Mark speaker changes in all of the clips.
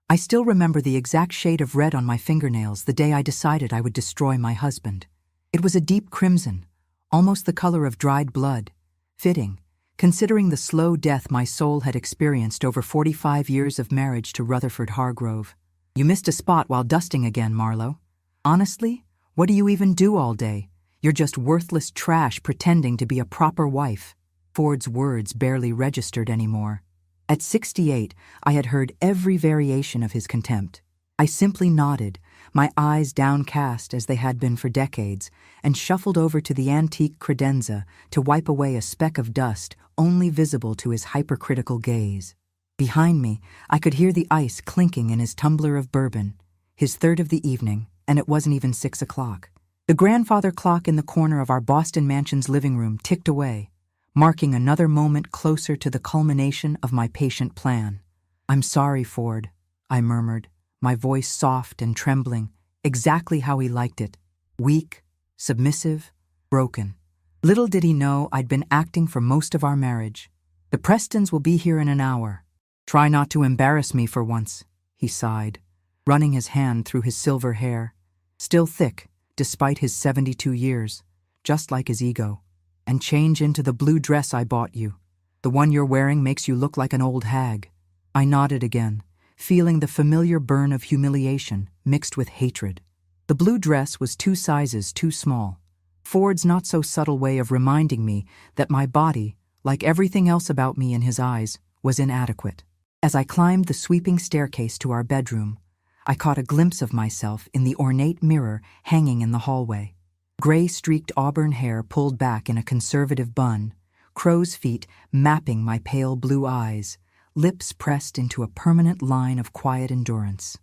Speaker 1: I still remember the exact shade of red on my fingernails the day I decided I would destroy my husband. It was a deep crimson, almost the color of dried blood. Fitting, considering the slow death my soul had experienced over 45 years of marriage to Rutherford Hargrove. You missed a spot while dusting again, Marlowe. Honestly, what do you even do all day? You're just worthless trash pretending to be a proper wife. Ford's words barely registered anymore. At 68, I had heard every variation of his contempt. I simply nodded, my eyes downcast as they had been for decades, and shuffled over to the antique credenza to wipe away a speck of dust only visible to his hypercritical gaze. Behind me, I could hear the ice clinking in his tumbler of bourbon, his third of the evening, and it wasn't even 6 o'clock. The grandfather clock in the corner of our Boston mansion's living room ticked away, marking another moment closer to the culmination of my patient plan. "I'm sorry, Ford," I murmured, my voice soft and trembling, exactly how he liked it. Weak, submissive, broken. Little did he know I'd been acting for most of our marriage. "The Prestons will be here in an hour. Try not to embarrass me for once," he sighed, running his hand through his silver hair, still thick despite his 72 years, just like his ego. "And change into the blue dress I bought you. The one you're wearing makes you look like an old hag." I nodded again, feeling the familiar burn of humiliation mixed with hatred. The blue dress was 2 sizes too small. Ford's not-so-subtle way of reminding me that my body, like everything else about me in his eyes, was inadequate. As I climbed the sweeping staircase to our bedroom, I caught a glimpse of myself in the ornate mirror hanging in the hallway. Gray-streaked auburn hair pulled back in a conservative bun, crow's feet mapping my pale blue eyes, lips pressed into a permanent line of quiet endurance.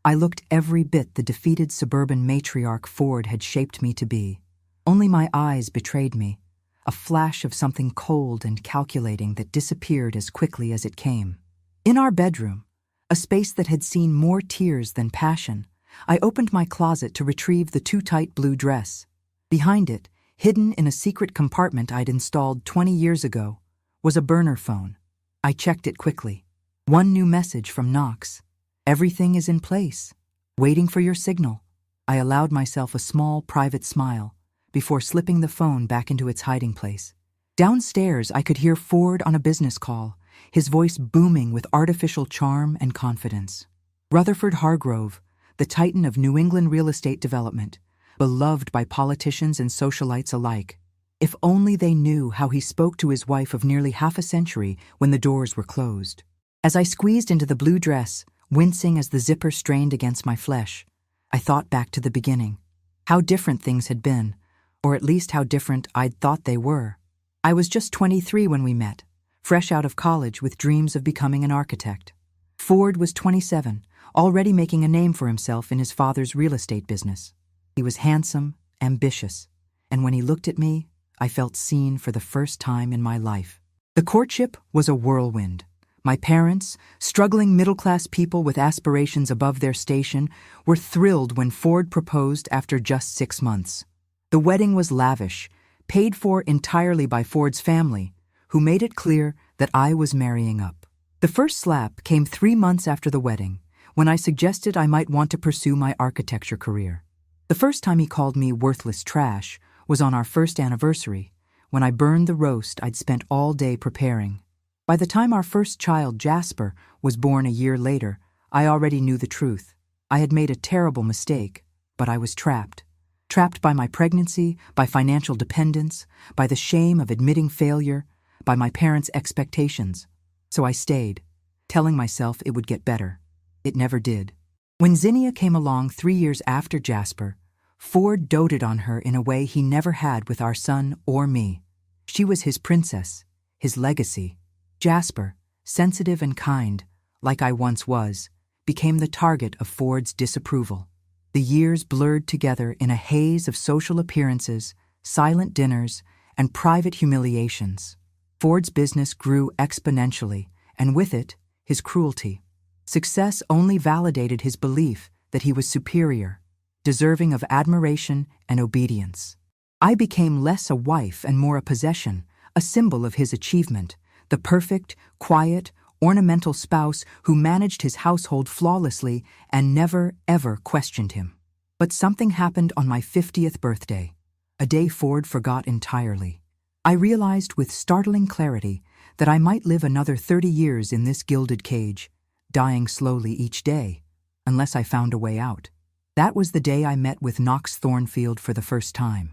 Speaker 1: I looked every bit the defeated suburban matriarch Ford had shaped me to be. Only my eyes betrayed me, a flash of something cold and calculating that disappeared as quickly as it came. In our bedroom, a space that had seen more tears than passion, I opened my closet to retrieve the too-tight blue dress. Behind it, hidden in a secret compartment I'd installed 20 years ago, was a burner phone. I checked it quickly. One new message from Knox. "Everything is in place, waiting for your signal." I allowed myself a small, private smile before slipping the phone back into its hiding place. Downstairs, I could hear Ford on a business call, his voice booming with artificial charm and confidence. Rutherford Hargrove, the titan of New England real estate development, beloved by politicians and socialites alike. If only they knew how he spoke to his wife of nearly half a century when the doors were closed. As I squeezed into the blue dress, wincing as the zipper strained against my flesh, I thought back to the beginning. How different things had been, or at least how different I'd thought they were. I was just 23 when we met, fresh out of college with dreams of becoming an architect. Ford was 27, already making a name for himself in his father's real estate business. He was handsome, ambitious, and when he looked at me, I felt seen for the first time in my life. The courtship was a whirlwind. My parents, struggling middle-class people with aspirations above their station, were thrilled when Ford proposed after just 6 months. The wedding was lavish, paid for entirely by Ford's family, who made it clear that I was marrying up. The first slap came 3 months after the wedding, when I suggested I might want to pursue my architecture career. The first time he called me worthless trash was on our first anniversary, when I burned the roast I'd spent all day preparing. By the time our first child, Jasper, was born a year later, I already knew the truth. I had made a terrible mistake, but I was trapped. Trapped by my pregnancy, by financial dependence, by the shame of admitting failure, by my parents' expectations. So I stayed, telling myself it would get better. It never did. When Zinnia came along 3 years after Jasper, Ford doted on her in a way he never had with our son or me. She was his princess, his legacy. Jasper, sensitive and kind, like I once was, became the target of Ford's disapproval. The years blurred together in a haze of social appearances, silent dinners, and private humiliations. Ford's business grew exponentially, and with it, his cruelty. Success only validated his belief that he was superior, deserving of admiration and obedience. I became less a wife and more a possession, a symbol of his achievement, the perfect, quiet, ornamental spouse who managed his household flawlessly and never, ever questioned him. But something happened on my 50th birthday, a day Ford forgot entirely. I realized with startling clarity that I might live another 30 years in this gilded cage, dying slowly each day, unless I found a way out. That was the day I met with Knox Thornfield for the first time.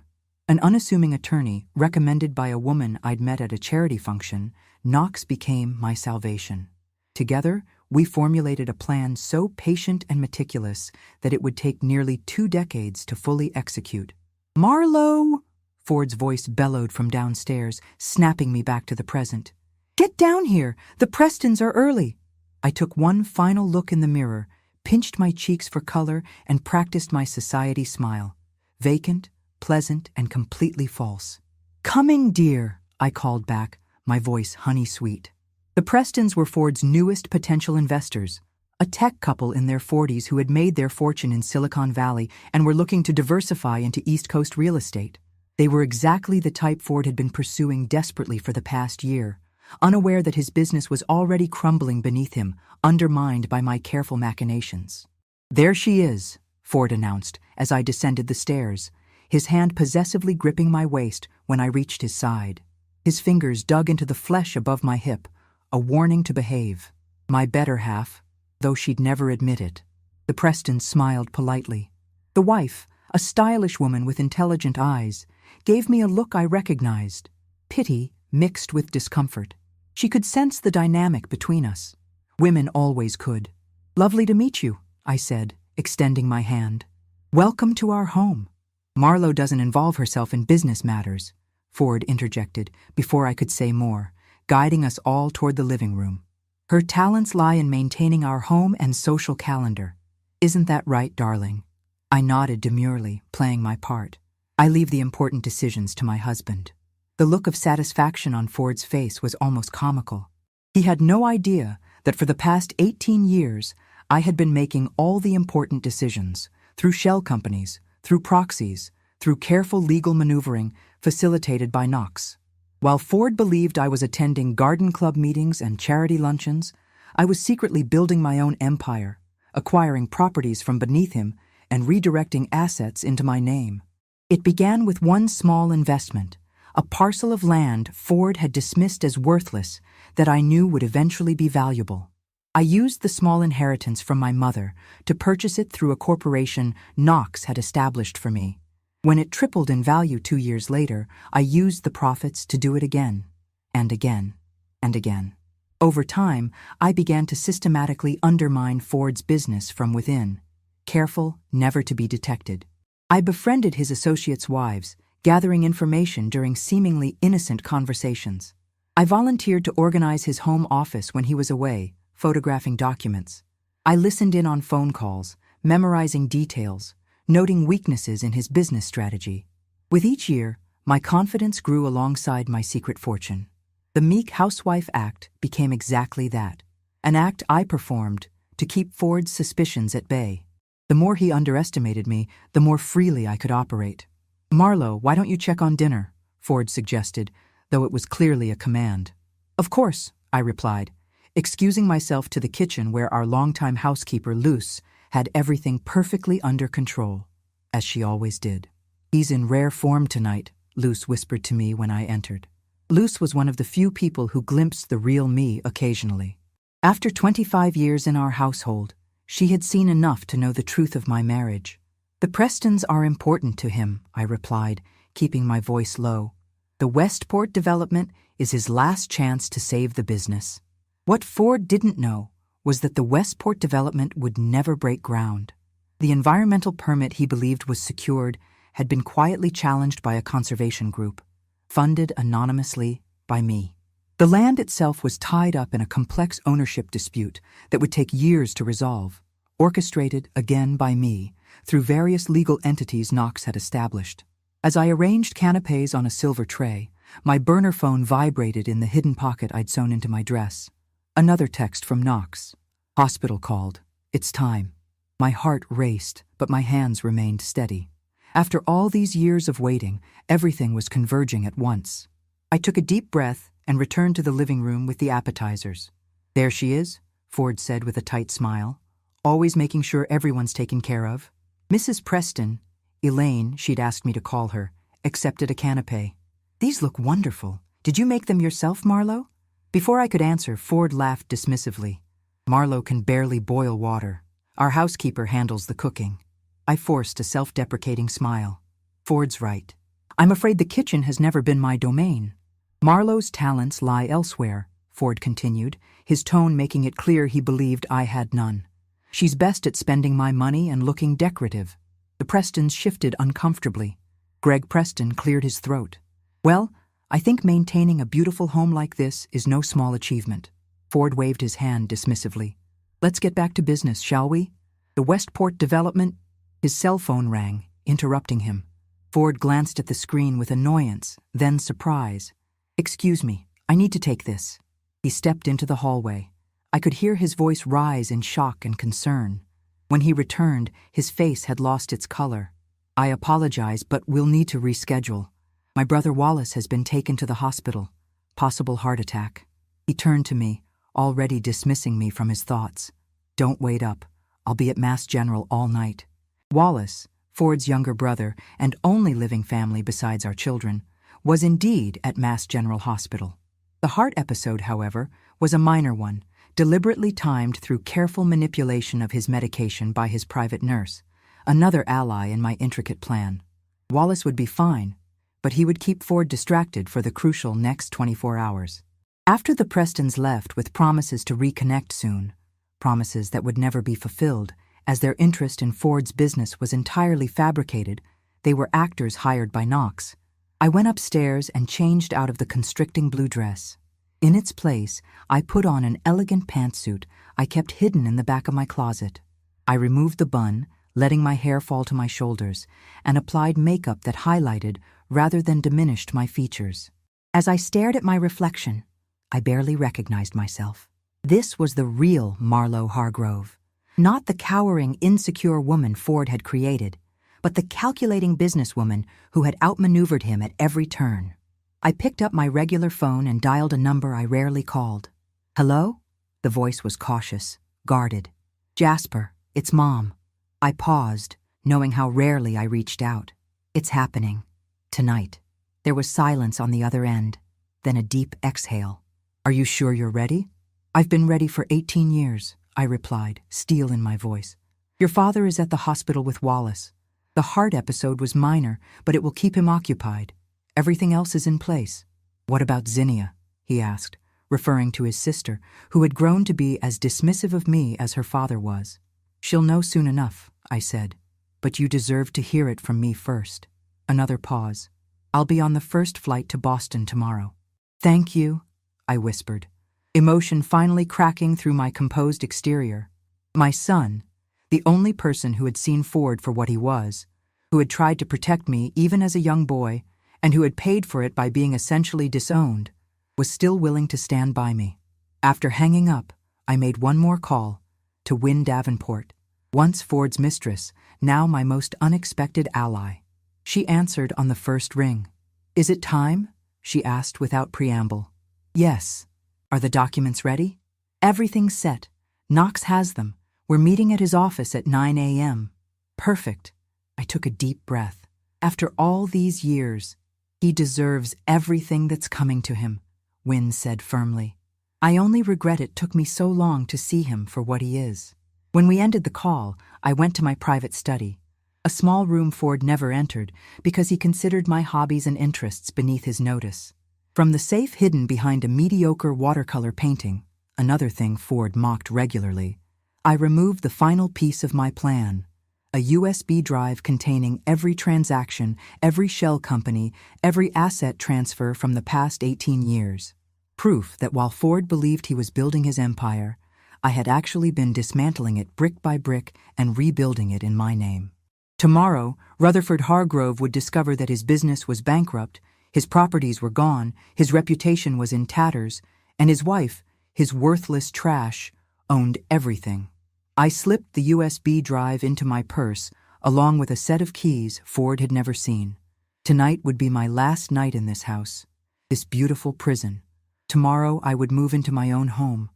Speaker 1: An unassuming attorney recommended by a woman I'd met at a charity function, Knox became my salvation. Together, we formulated a plan so patient and meticulous that it would take nearly 2 decades to fully execute. "Marlowe!" Ford's voice bellowed from downstairs, snapping me back to the present. "Get down here! The Prestons are early!" I took one final look in the mirror, pinched my cheeks for color, and practiced my society smile. Vacant, pleasant, and completely false. "Coming, dear," I called back, my voice honey-sweet. The Prestons were Ford's newest potential investors, a tech couple in their 40s who had made their fortune in Silicon Valley and were looking to diversify into East Coast real estate. They were exactly the type Ford had been pursuing desperately for the past year, unaware that his business was already crumbling beneath him, undermined by my careful machinations. "There she is," Ford announced as I descended the stairs, his hand possessively gripping my waist when I reached his side. His fingers dug into the flesh above my hip, a warning to behave. My better half, though she'd never admit it. The Prestons smiled politely. The wife, a stylish woman with intelligent eyes, gave me a look I recognized, pity mixed with discomfort. She could sense the dynamic between us. Women always could. "Lovely to meet you," I said, extending my hand. "Welcome to our home." "Marlowe doesn't involve herself in business matters," Ford interjected before I could say more, guiding us all toward the living room. "Her talents lie in maintaining our home and social calendar. Isn't that right, darling?" I nodded demurely, playing my part. "I leave the important decisions to my husband." The look of satisfaction on Ford's face was almost comical. He had no idea that for the past 18 years, I had been making all the important decisions, through shell companies, through proxies, through careful legal maneuvering facilitated by Knox. While Ford believed I was attending garden club meetings and charity luncheons, I was secretly building my own empire, acquiring properties from beneath him and redirecting assets into my name. It began with one small investment, a parcel of land Ford had dismissed as worthless that I knew would eventually be valuable. I used the small inheritance from my mother to purchase it through a corporation Knox had established for me. When it tripled in value 2 years later, I used the profits to do it again, and again, and again. Over time, I began to systematically undermine Ford's business from within, careful never to be detected. I befriended his associates' wives, gathering information during seemingly innocent conversations. I volunteered to organize his home office when he was away, photographing documents. I listened in on phone calls, memorizing details, noting weaknesses in his business strategy. With each year, my confidence grew alongside my secret fortune. The meek housewife act became exactly that, an act I performed to keep Ford's suspicions at bay. The more he underestimated me, the more freely I could operate. "Marlowe, why don't you check on dinner?" Ford suggested, though it was clearly a command. "Of course," I replied, excusing myself to the kitchen where our longtime housekeeper, Luce, had everything perfectly under control, as she always did. "He's in rare form tonight," Luce whispered to me when I entered. Luce was one of the few people who glimpsed the real me occasionally. After 25 years in our household, she had seen enough to know the truth of my marriage. "The Prestons are important to him," I replied, keeping my voice low. "The Westport development is his last chance to save the business." What Ford didn't know was that the Westport development would never break ground. The environmental permit he believed was secured had been quietly challenged by a conservation group, funded anonymously by me. The land itself was tied up in a complex ownership dispute that would take years to resolve, orchestrated again by me through various legal entities Knox had established. As I arranged canapes on a silver tray, my burner phone vibrated in the hidden pocket I'd sewn into my dress. Another text from Knox. "Hospital called. It's time." My heart raced, but my hands remained steady. After all these years of waiting, everything was converging at once. I took a deep breath and returned to the living room with the appetizers. There she is, Ford said with a tight smile, always making sure everyone's taken care of. Mrs. Preston, Elaine, she'd asked me to call her, accepted a canapé. These look wonderful. Did you make them yourself, Marlowe? Before I could answer, Ford laughed dismissively. Marlowe can barely boil water. Our housekeeper handles the cooking. I forced a self-deprecating smile. Ford's right. I'm afraid the kitchen has never been my domain. Marlowe's talents lie elsewhere, Ford continued, his tone making it clear he believed I had none. She's best at spending my money and looking decorative. The Prestons shifted uncomfortably. Greg Preston cleared his throat. Well, I think maintaining a beautiful home like this is no small achievement. Ford waved his hand dismissively. Let's get back to business, shall we? The Westport development. His cell phone rang, interrupting him. Ford glanced at the screen with annoyance, then surprise. Excuse me, I need to take this. He stepped into the hallway. I could hear his voice rise in shock and concern. When he returned, his face had lost its color. I apologize, but we'll need to reschedule. My brother Wallace has been taken to the hospital. Possible heart attack. He turned to me, already dismissing me from his thoughts. Don't wait up. I'll be at Mass General all night. Wallace, Ford's younger brother and only living family besides our children, was indeed at Mass General Hospital. The heart episode, however, was a minor one, deliberately timed through careful manipulation of his medication by his private nurse, another ally in my intricate plan. Wallace would be fine, but he would keep Ford distracted for the crucial next 24 hours. After the Prestons left with promises to reconnect soon, promises that would never be fulfilled, as their interest in Ford's business was entirely fabricated, they were actors hired by Knox. I went upstairs and changed out of the constricting blue dress. In its place, I put on an elegant pantsuit I kept hidden in the back of my closet. I removed the bun, letting my hair fall to my shoulders, and applied makeup that highlighted rather than diminished my features. As I stared at my reflection, I barely recognized myself. This was the real Marlowe Hargrove. Not the cowering, insecure woman Ford had created, but the calculating businesswoman who had outmaneuvered him at every turn. I picked up my regular phone and dialed a number I rarely called. Hello? The voice was cautious, guarded. Jasper, it's Mom. I paused, knowing how rarely I reached out. It's happening. Tonight. There was silence on the other end, then a deep exhale. Are you sure you're ready? I've been ready for 18 years, I replied, steel in my voice. Your father is at the hospital with Wallace. The heart episode was minor, but it will keep him occupied. Everything else is in place. What about Zinnia? He asked, referring to his sister, who had grown to be as dismissive of me as her father was. She'll know soon enough, I said, but you deserve to hear it from me first. Another pause. I'll be on the first flight to Boston tomorrow. Thank you, I whispered, emotion finally cracking through my composed exterior. My son, the only person who had seen Ford for what he was, who had tried to protect me even as a young boy, and who had paid for it by being essentially disowned, was still willing to stand by me. After hanging up, I made one more call, to Wynne Davenport, once Ford's mistress, now my most unexpected ally. She answered on the first ring. Is it time? She asked without preamble. Yes. Are the documents ready? Everything's set. Knox has them. We're meeting at his office at 9 a.m. Perfect. I took a deep breath. After all these years, he deserves everything that's coming to him, Wynne said firmly. I only regret it took me so long to see him for what he is. When we ended the call, I went to my private study, a small room Ford never entered because he considered my hobbies and interests beneath his notice. From the safe hidden behind a mediocre watercolor painting, another thing Ford mocked regularly, I removed the final piece of my plan, a USB drive containing every transaction, every shell company, every asset transfer from the past 18 years. Proof that while Ford believed he was building his empire, I had actually been dismantling it brick by brick and rebuilding it in my name. Tomorrow, Rutherford Hargrove would discover that his business was bankrupt, his properties were gone, his reputation was in tatters, and his wife, his worthless trash, owned everything. I slipped the USB drive into my purse, along with a set of keys Ford had never seen. Tonight would be my last night in this house, this beautiful prison. Tomorrow I would move into my own home,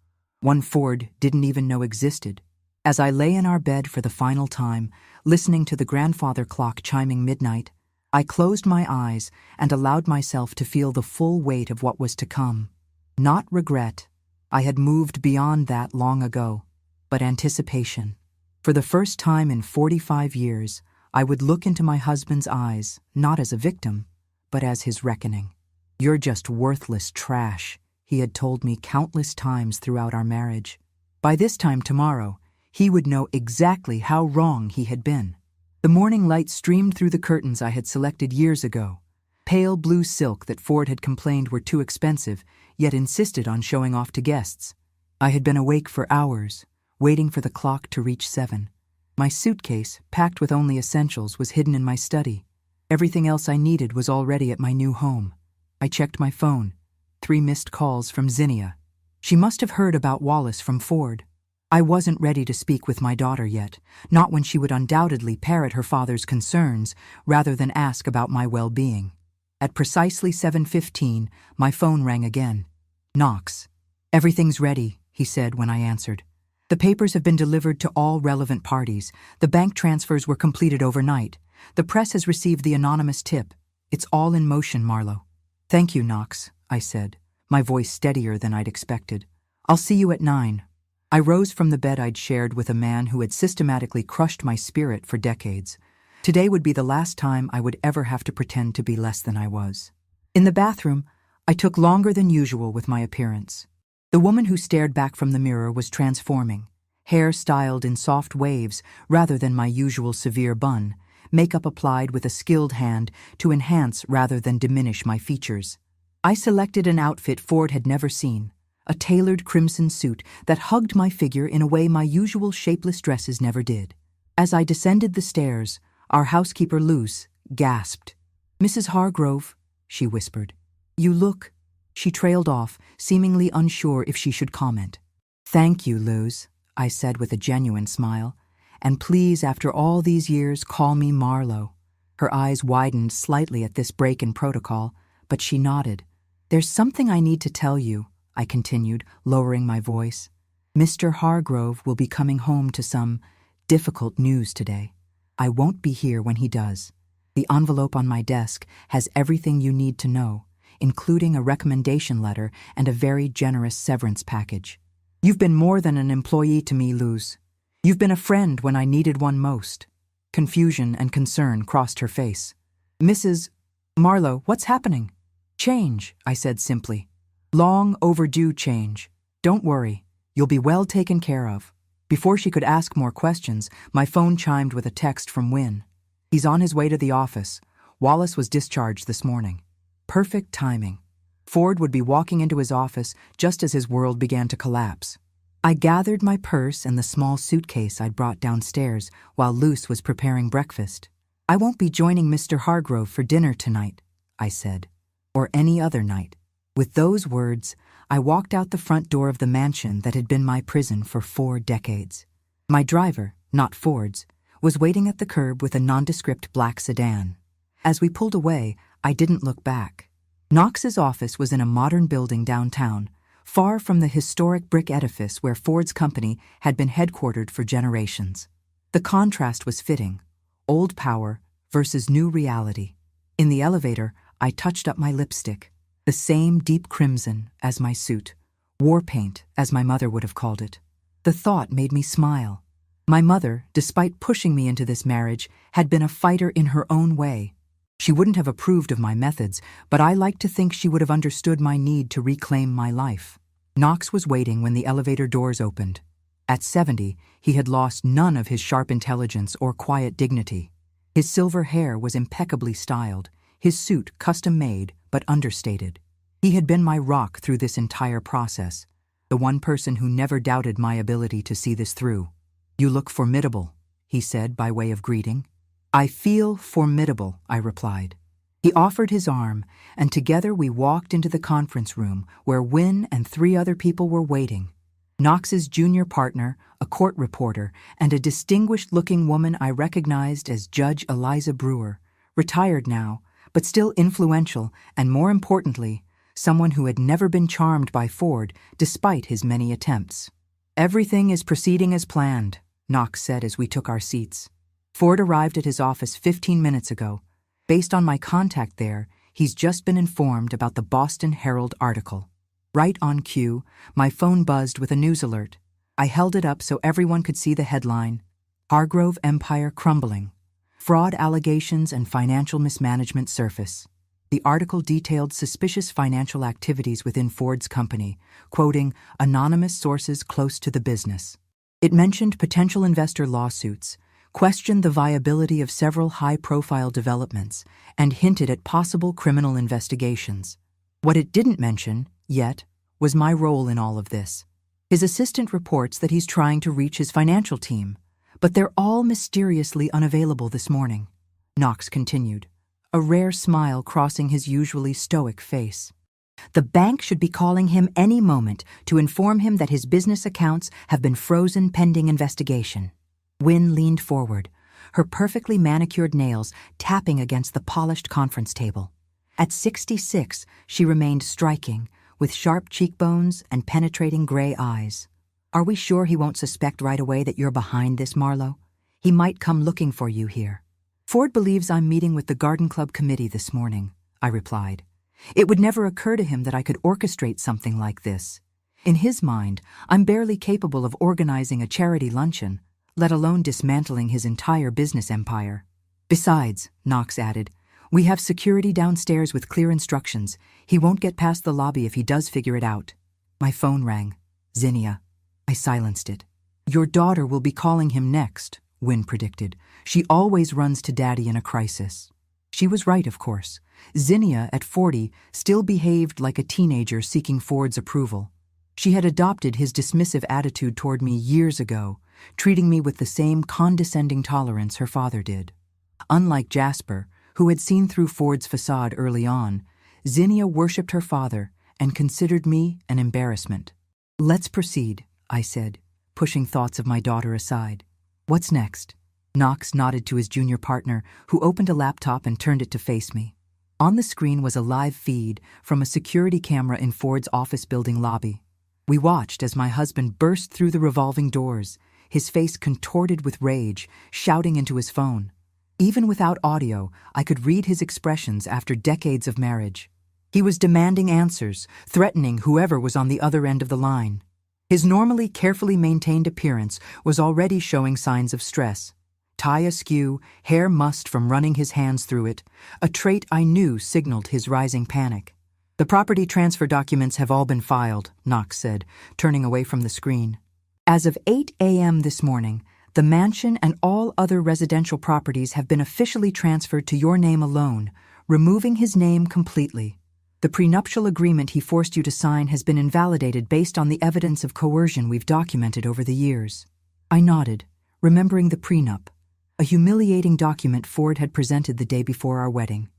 Speaker 1: one Ford didn't even know existed. As I lay in our bed for the final time, listening to the grandfather clock chiming midnight, I closed my eyes and allowed myself to feel the full weight of what was to come. Not regret. I had moved beyond that long ago, but anticipation. For the first time in 45 years, I would look into my husband's eyes, not as a victim, but as his reckoning. "You're just worthless trash," he had told me countless times throughout our marriage. By this time tomorrow, he would know exactly how wrong he had been. The morning light streamed through the curtains I had selected years ago, pale blue silk that Ford had complained were too expensive, yet insisted on showing off to guests. I had been awake for hours, waiting for the clock to reach 7. My suitcase, packed with only essentials, was hidden in my study. Everything else I needed was already at my new home. I checked my phone. 3 missed calls from Zinnia. She must have heard about Wallace from Ford. I wasn't ready to speak with my daughter yet, not when she would undoubtedly parrot her father's concerns rather than ask about my well-being. At precisely 7:15, my phone rang again. Knox. "Everything's ready," he said when I answered. "The papers have been delivered to all relevant parties. The bank transfers were completed overnight. The press has received the anonymous tip. It's all in motion, Marlowe." "Thank you, Knox," I said, my voice steadier than I'd expected. "I'll see you at 9. I rose from the bed I'd shared with a man who had systematically crushed my spirit for decades. Today would be the last time I would ever have to pretend to be less than I was. In the bathroom, I took longer than usual with my appearance. The woman who stared back from the mirror was transforming, hair styled in soft waves rather than my usual severe bun, makeup applied with a skilled hand to enhance rather than diminish my features. I selected an outfit Ford had never seen, a tailored crimson suit that hugged my figure in a way my usual shapeless dresses never did. As I descended the stairs, our housekeeper, Luce, gasped. "Mrs. Hargrove," she whispered. "You look—" She trailed off, seemingly unsure if she should comment. "Thank you, Luce," I said with a genuine smile. "And please, after all these years, call me Marlowe." Her eyes widened slightly at this break in protocol, but she nodded. "There's something I need to tell you," I continued, lowering my voice. "Mr. Hargrove will be coming home to some difficult news today. I won't be here when he does. The envelope on my desk has everything you need to know, including a recommendation letter and a very generous severance package. You've been more than an employee to me, Luz. You've been a friend when I needed one most." Confusion and concern crossed her face. "Mrs. Marlowe, what's happening?" "Change," I said simply. "Long overdue change. Don't worry, you'll be well taken care of." Before she could ask more questions, my phone chimed with a text from Wynne. "He's on his way to the office. Wallace was discharged this morning." Perfect timing. Ford would be walking into his office just as his world began to collapse. I gathered my purse and the small suitcase I'd brought downstairs while Luce was preparing breakfast. "I won't be joining Mr. Hargrove for dinner tonight," I said. "Or any other night." With those words, I walked out the front door of the mansion that had been my prison for 4 decades. My driver, not Ford's, was waiting at the curb with a nondescript black sedan. As we pulled away, I didn't look back. Knox's office was in a modern building downtown, far from the historic brick edifice where Ford's company had been headquartered for generations. The contrast was fitting, old power versus new reality. In the elevator, I touched up my lipstick. The same deep crimson as my suit, war paint as my mother would have called it. The thought made me smile. My mother, despite pushing me into this marriage, had been a fighter in her own way. She wouldn't have approved of my methods, but I like to think she would have understood my need to reclaim my life. Knox was waiting when the elevator doors opened. At 70, he had lost none of his sharp intelligence or quiet dignity. His silver hair was impeccably styled, his suit custom-made but understated. He had been my rock through this entire process, the one person who never doubted my ability to see this through. "You look formidable," he said by way of greeting. "I feel formidable," I replied. He offered his arm, and together we walked into the conference room where Wynne and 3 other people were waiting. Knox's junior partner, a court reporter, and a distinguished-looking woman I recognized as Judge Eliza Brewer, retired now, but still influential, and more importantly, someone who had never been charmed by Ford despite his many attempts. Everything is proceeding as planned, Knox said as we took our seats. Ford arrived at his office 15 minutes ago. Based on my contact there, he's just been informed about the Boston Herald article. Right on cue, my phone buzzed with a news alert. I held it up so everyone could see the headline: Hargrove Empire Crumbling. Fraud allegations and financial mismanagement surface. The article detailed suspicious financial activities within Ford's company, quoting anonymous sources close to the business. It mentioned potential investor lawsuits, questioned the viability of several high-profile developments, and hinted at possible criminal investigations. What it didn't mention, yet, was my role in all of this. His assistant reports that he's trying to reach his financial team, but they're all mysteriously unavailable this morning, Knox continued, a rare smile crossing his usually stoic face. The bank should be calling him any moment to inform him that his business accounts have been frozen pending investigation. Wynne leaned forward, her perfectly manicured nails tapping against the polished conference table. At 66, she remained striking, with sharp cheekbones and penetrating gray eyes. Are we sure he won't suspect right away that you're behind this, Marlowe? He might come looking for you here. Ford believes I'm meeting with the Garden Club committee this morning, I replied. It would never occur to him that I could orchestrate something like this. In his mind, I'm barely capable of organizing a charity luncheon, let alone dismantling his entire business empire. Besides, Knox added, we have security downstairs with clear instructions. He won't get past the lobby if he does figure it out. My phone rang. Zinnia. I silenced it. Your daughter will be calling him next, Wynne predicted. She always runs to Daddy in a crisis. She was right, of course. Zinnia, at 40, still behaved like a teenager seeking Ford's approval. She had adopted his dismissive attitude toward me years ago, treating me with the same condescending tolerance her father did. Unlike Jasper, who had seen through Ford's facade early on, Zinnia worshipped her father and considered me an embarrassment. Let's proceed, I said, pushing thoughts of my daughter aside. What's next? Knox nodded to his junior partner, who opened a laptop and turned it to face me. On the screen was a live feed from a security camera in Ford's office building lobby. We watched as my husband burst through the revolving doors, his face contorted with rage, shouting into his phone. Even without audio, I could read his expressions after decades of marriage. He was demanding answers, threatening whoever was on the other end of the line. His normally carefully maintained appearance was already showing signs of stress. Tie askew, hair mussed from running his hands through it, a trait I knew signaled his rising panic. The property transfer documents have all been filed, Knox said, turning away from the screen. As of 8 a.m. this morning, the mansion and all other residential properties have been officially transferred to your name alone, removing his name completely. The prenuptial agreement he forced you to sign has been invalidated based on the evidence of coercion we've documented over the years. I nodded, remembering the prenup, a humiliating document Ford had presented the day before our wedding,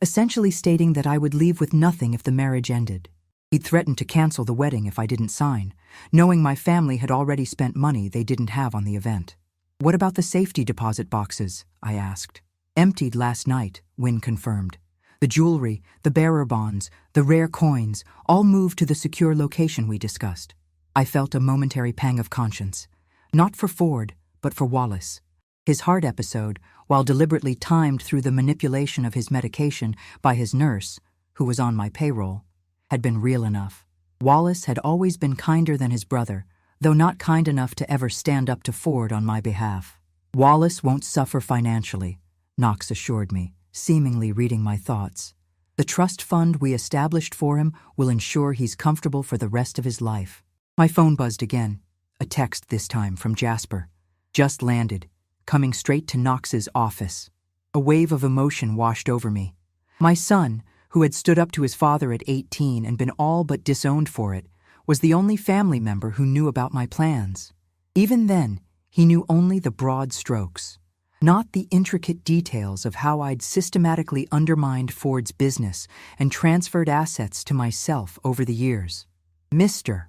Speaker 1: essentially stating that I would leave with nothing if the marriage ended. He'd threatened to cancel the wedding if I didn't sign, knowing my family had already spent money they didn't have on the event. What about the safety deposit boxes? I asked. Emptied last night, Wynne confirmed. The jewelry, the bearer bonds, the rare coins, all moved to the secure location we discussed. I felt a momentary pang of conscience. Not for Ford, but for Wallace. His heart episode, while deliberately timed through the manipulation of his medication by his nurse, who was on my payroll, had been real enough. Wallace had always been kinder than his brother, though not kind enough to ever stand up to Ford on my behalf. Wallace won't suffer financially, Knox assured me, seemingly reading my thoughts. The trust fund we established for him will ensure he's comfortable for the rest of his life. My phone buzzed again, a text this time from Jasper. Just landed, coming straight to Knox's office. A wave of emotion washed over me. My son, who had stood up to his father at 18 and been all but disowned for it, was the only family member who knew about my plans. Even then, he knew only the broad strokes, not the intricate details of how I'd systematically undermined Ford's business and transferred assets to myself over the years. Mr.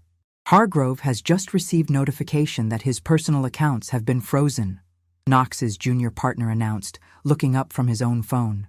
Speaker 1: Hargrove has just received notification that his personal accounts have been frozen, Knox's junior partner announced, looking up from his own phone.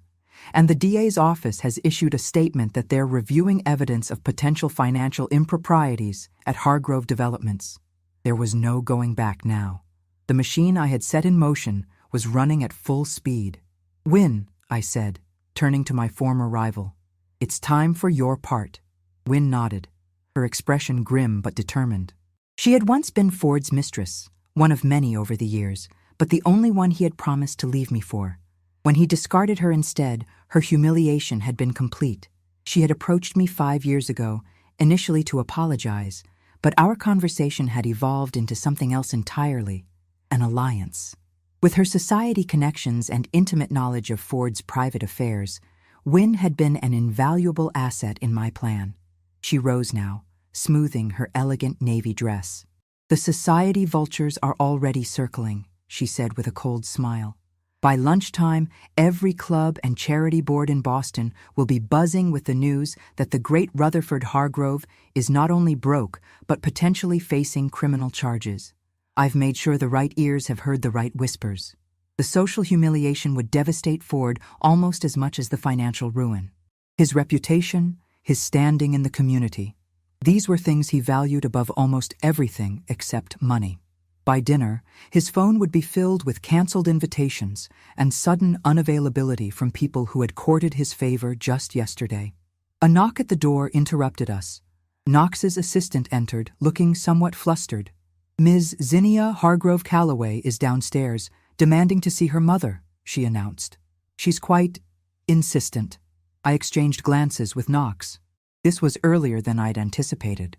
Speaker 1: And the DA's office has issued a statement that they're reviewing evidence of potential financial improprieties at Hargrove Developments. There was no going back now. The machine I had set in motion was running at full speed. "Win," I said, turning to my former rival. "It's time for your part." Win nodded, her expression grim but determined. She had once been Ford's mistress, one of many over the years, but the only one he had promised to leave me for. When he discarded her instead, her humiliation had been complete. She had approached me 5 years ago, initially to apologize, but our conversation had evolved into something else entirely, an alliance. With her society connections and intimate knowledge of Ford's private affairs, Wynne had been an invaluable asset in my plan. She rose now, smoothing her elegant navy dress. "The society vultures are already circling," she said with a cold smile. "By lunchtime, every club and charity board in Boston will be buzzing with the news that the great Rutherford Hargrove is not only broke, but potentially facing criminal charges. I've made sure the right ears have heard the right whispers. The social humiliation would devastate Ford almost as much as the financial ruin. His reputation, his standing in the community. These were things he valued above almost everything except money. By dinner, his phone would be filled with canceled invitations and sudden unavailability from people who had courted his favor just yesterday." A knock at the door interrupted us. Knox's assistant entered, looking somewhat flustered. "Ms. Zinnia Hargrove Calloway is downstairs, demanding to see her mother," she announced. "She's quite insistent." I exchanged glances with Knox. This was earlier than I'd anticipated.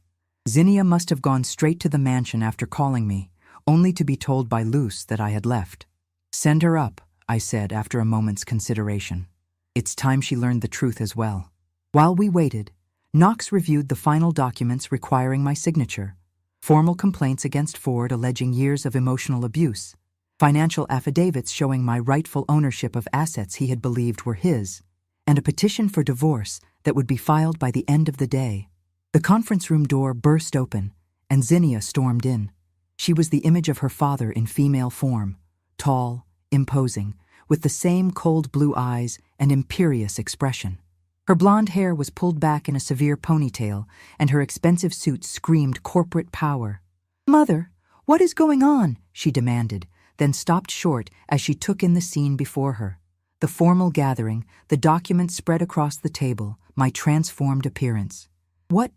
Speaker 1: Zinnia must have gone straight to the mansion after calling me, only to be told by Luce that I had left. "Send her up," I said after a moment's consideration. It's time she learned the truth as well. While we waited, Knox reviewed the final documents requiring my signature. Formal complaints against Ford alleging years of emotional abuse, financial affidavits showing my rightful ownership of assets he had believed were his, and a petition for divorce that would be filed by the end of the day. The conference room door burst open, and Zinnia stormed in. She was the image of her father in female form, tall, imposing, with the same cold blue eyes and imperious expression. Her blonde hair was pulled back in a severe ponytail, and her expensive suit screamed corporate power. "Mother, what is going on?" she demanded, then stopped short as she took in the scene before her. The formal gathering, the documents spread across the table, my transformed appearance. What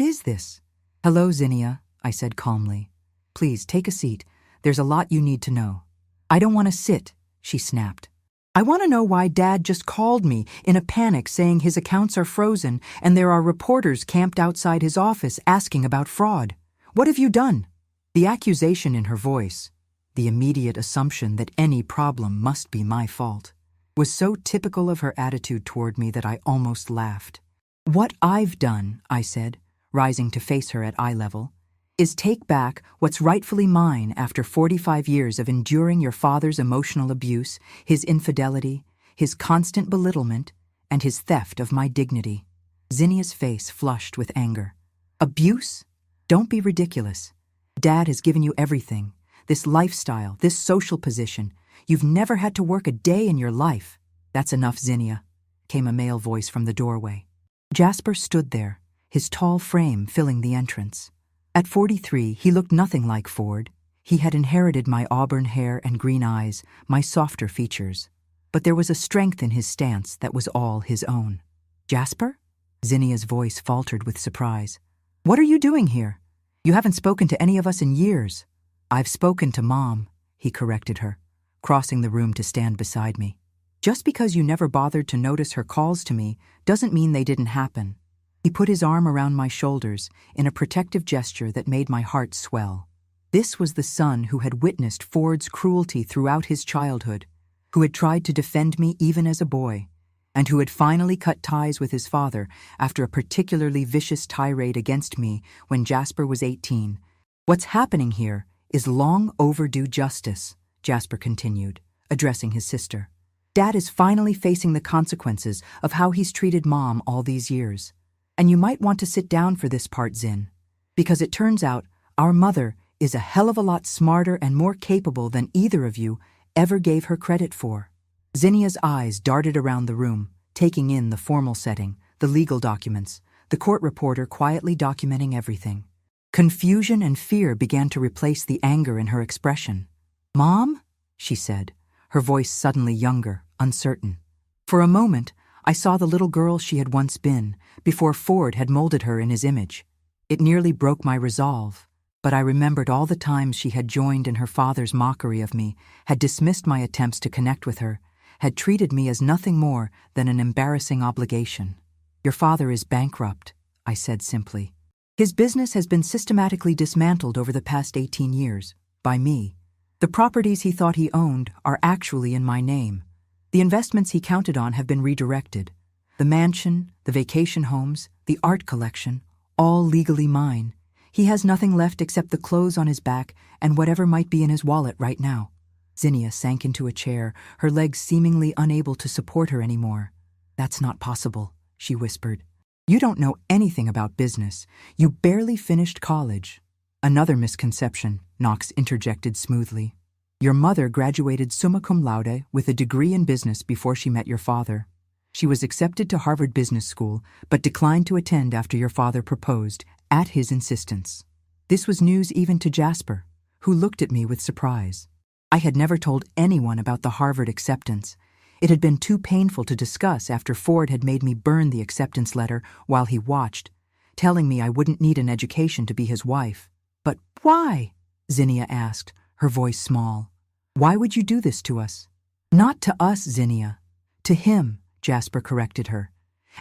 Speaker 1: is this?" "Hello, Zinnia," I said calmly. "Please take a seat. There's a lot you need to know." "I don't want to sit," she snapped. "I want to know why Dad just called me in a panic saying his accounts are frozen and there are reporters camped outside his office asking about fraud. What have you done?" The accusation in her voice, the immediate assumption that any problem must be my fault, was so typical of her attitude toward me that I almost laughed. "What I've done," I said, rising to face her at eye level, "is take back what's rightfully mine after 45 years of enduring your father's emotional abuse, his infidelity, his constant belittlement, and his theft of my dignity." Zinnia's face flushed with anger. "Abuse? Don't be ridiculous. Dad has given you everything, this lifestyle, this social position. You've never had to work a day in your life." "That's enough, Zinnia," came a male voice from the doorway. Jasper stood there, his tall frame filling the entrance. At 43, he looked nothing like Ford. He had inherited my auburn hair and green eyes, my softer features. But there was a strength in his stance that was all his own. "Jasper?" Zinnia's voice faltered with surprise. "What are you doing here? You haven't spoken to any of us in years." "I've spoken to Mom," he corrected her, crossing the room to stand beside me. "Just because you never bothered to notice her calls to me doesn't mean they didn't happen." He put his arm around my shoulders in a protective gesture that made my heart swell. This was the son who had witnessed Ford's cruelty throughout his childhood, who had tried to defend me even as a boy, and who had finally cut ties with his father after a particularly vicious tirade against me when Jasper was 18. "What's happening here is long overdue justice," Jasper continued, addressing his sister. "Dad is finally facing the consequences of how he's treated Mom all these years. And you might want to sit down for this part, Zin, because it turns out our mother is a hell of a lot smarter and more capable than either of you ever gave her credit for." Zinnia's eyes darted around the room, taking in the formal setting, the legal documents, the court reporter quietly documenting everything. Confusion and fear began to replace the anger in her expression. "Mom?" she said, her voice suddenly younger, uncertain. For a moment, I saw the little girl she had once been, before Ford had molded her in his image. It nearly broke my resolve, but I remembered all the times she had joined in her father's mockery of me, had dismissed my attempts to connect with her, had treated me as nothing more than an embarrassing obligation. "Your father is bankrupt," I said simply. "His business has been systematically dismantled over the past 18 years, by me. The properties he thought he owned are actually in my name. The investments he counted on have been redirected. The mansion, the vacation homes, the art collection, all legally mine. He has nothing left except the clothes on his back and whatever might be in his wallet right now." Zinnia sank into a chair, her legs seemingly unable to support her anymore. "That's not possible," she whispered. "You don't know anything about business. You barely finished college." "Another misconception," Knox interjected smoothly. "Your mother graduated summa cum laude with a degree in business before she met your father. She was accepted to Harvard Business School, but declined to attend after your father proposed, at his insistence." This was news even to Jasper, who looked at me with surprise. I had never told anyone about the Harvard acceptance. It had been too painful to discuss after Ford had made me burn the acceptance letter while he watched, telling me I wouldn't need an education to be his wife. "But why?" Zinnia asked, her voice small. "Why would you do this to us?" "Not to us, Zinnia. To him," Jasper corrected her.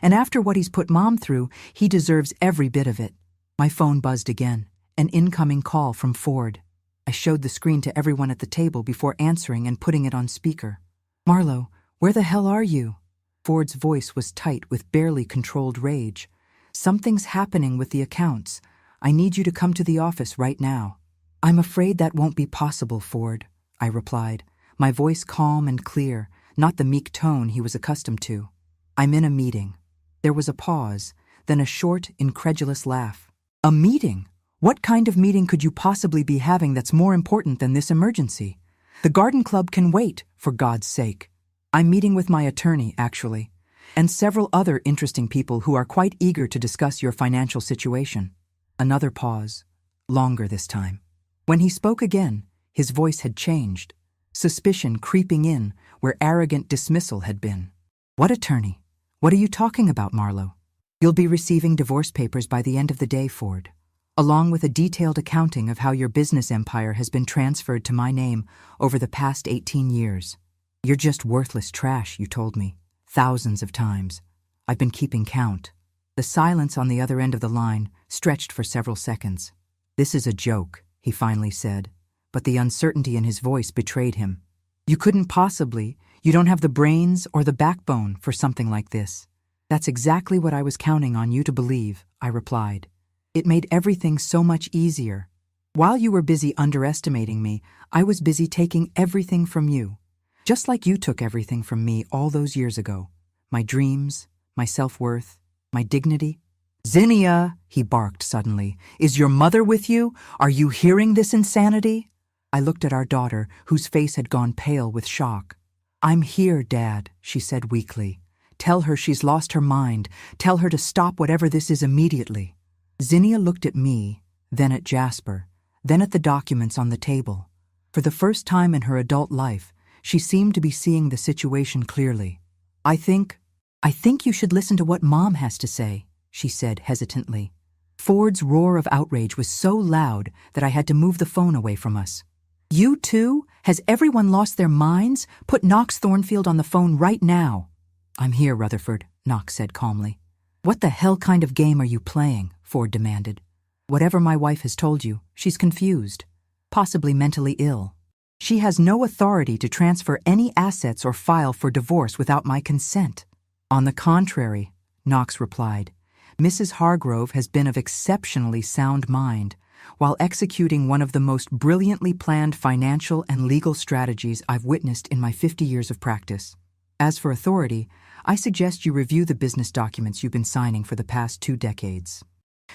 Speaker 1: "And after what he's put Mom through, he deserves every bit of it." My phone buzzed again, an incoming call from Ford. I showed the screen to everyone at the table before answering and putting it on speaker. "Marlo, where the hell are you?" Ford's voice was tight with barely controlled rage. "Something's happening with the accounts. I need you to come to the office right now." "I'm afraid that won't be possible, Ford," I replied, my voice calm and clear, not the meek tone he was accustomed to. "I'm in a meeting." There was a pause, then a short, incredulous laugh. "A meeting? What kind of meeting could you possibly be having that's more important than this emergency? The garden club can wait, for God's sake." "I'm meeting with my attorney, actually, and several other interesting people who are quite eager to discuss your financial situation." Another pause, longer this time. When he spoke again, his voice had changed, suspicion creeping in where arrogant dismissal had been. "What attorney? What are you talking about, Marlo?" "You'll be receiving divorce papers by the end of the day, Ford, along with a detailed accounting of how your business empire has been transferred to my name over the past 18 years. You're just worthless trash, you told me, thousands of times. I've been keeping count." The silence on the other end of the line stretched for several seconds. "This is a joke," he finally said, but the uncertainty in his voice betrayed him. "You couldn't possibly. You don't have the brains or the backbone for something like this." "That's exactly what I was counting on you to believe," I replied. "It made everything so much easier. While you were busy underestimating me, I was busy taking everything from you. Just like you took everything from me all those years ago. My dreams, my self-worth, my dignity." "Zinnia," he barked suddenly, "is your mother with you? Are you hearing this insanity?" I looked at our daughter, whose face had gone pale with shock. "I'm here, Dad," she said weakly. "Tell her she's lost her mind. Tell her to stop whatever this is immediately." Zinnia looked at me, then at Jasper, then at the documents on the table. For the first time in her adult life, she seemed to be seeing the situation clearly. I think you should listen to what Mom has to say," she said hesitantly. Ford's roar of outrage was so loud that I had to move the phone away from us. "You too? Has everyone lost their minds? Put Knox Thornfield on the phone right now." "I'm here, Rutherford," Knox said calmly. "What the hell kind of game are you playing?" Ford demanded. "Whatever my wife has told you, she's confused, possibly mentally ill. She has no authority to transfer any assets or file for divorce without my consent." "On the contrary," Knox replied, "Mrs. Hargrove has been of exceptionally sound mind while executing one of the most brilliantly planned financial and legal strategies I've witnessed in my 50 years of practice. As for authority, I suggest you review the business documents you've been signing for the past 2 decades.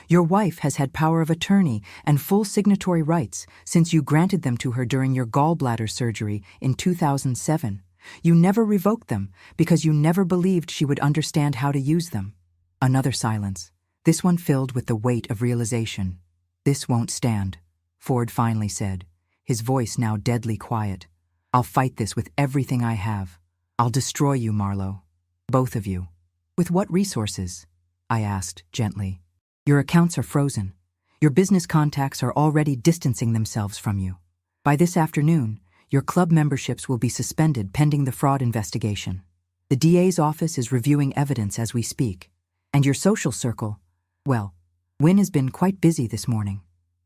Speaker 1: Your wife has had power of attorney and full signatory rights since you granted them to her during your gallbladder surgery in 2007. You never revoked them because you never believed she would understand how to use them." Another silence, this one filled with the weight of realization. "This won't stand," Ford finally said, his voice now deadly quiet. "I'll fight this with everything I have. I'll destroy you, Marlowe. Both of you." "With what resources?" I asked gently. "Your accounts are frozen. Your business contacts are already distancing themselves from you. By this afternoon, your club memberships will be suspended pending the fraud investigation. The DA's office is reviewing evidence as we speak. And your social circle, well, Wynne has been quite busy this morning."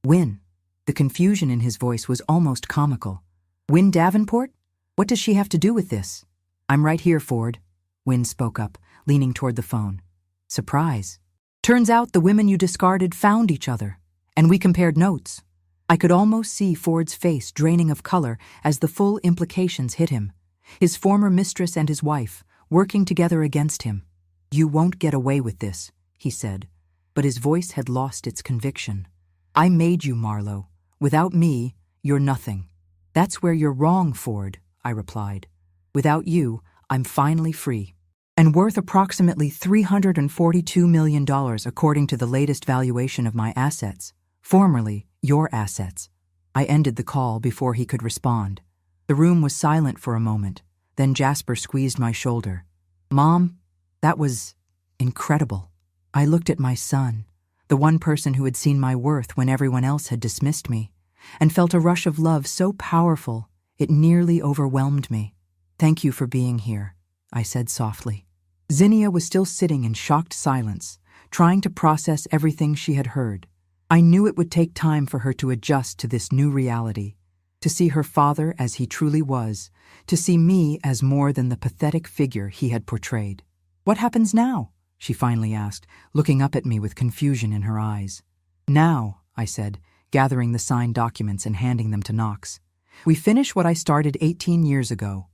Speaker 1: "Wynne?" The confusion in his voice was almost comical. "Wynne Davenport? What does she have to do with this?" "I'm right here, Ford," Wynne spoke up, leaning toward the phone. "Surprise. Turns out the women you discarded found each other, and we compared notes." I could almost see Ford's face draining of color as the full implications hit him. His former mistress and his wife, working together against him. "You won't get away with this," he said, but his voice had lost its conviction. "I made you, Marlowe. Without me, you're nothing." "That's where you're wrong, Ford," I replied. "Without you, I'm finally free. And worth approximately $342 million according to the latest valuation of my assets, formerly your assets." I ended the call before he could respond. The room was silent for a moment, then Jasper squeezed my shoulder. "Mom, that was incredible." I looked at my son, the one person who had seen my worth when everyone else had dismissed me, and felt a rush of love so powerful it nearly overwhelmed me. "Thank you for being here," I said softly. Zinnia was still sitting in shocked silence, trying to process everything she had heard. I knew it would take time for her to adjust to this new reality, to see her father as he truly was, to see me as more than the pathetic figure he had portrayed. "What happens now?" she finally asked, looking up at me with confusion in her eyes. "Now," I said, gathering the signed documents and handing them to Knox, "we finish what I started 18 years ago.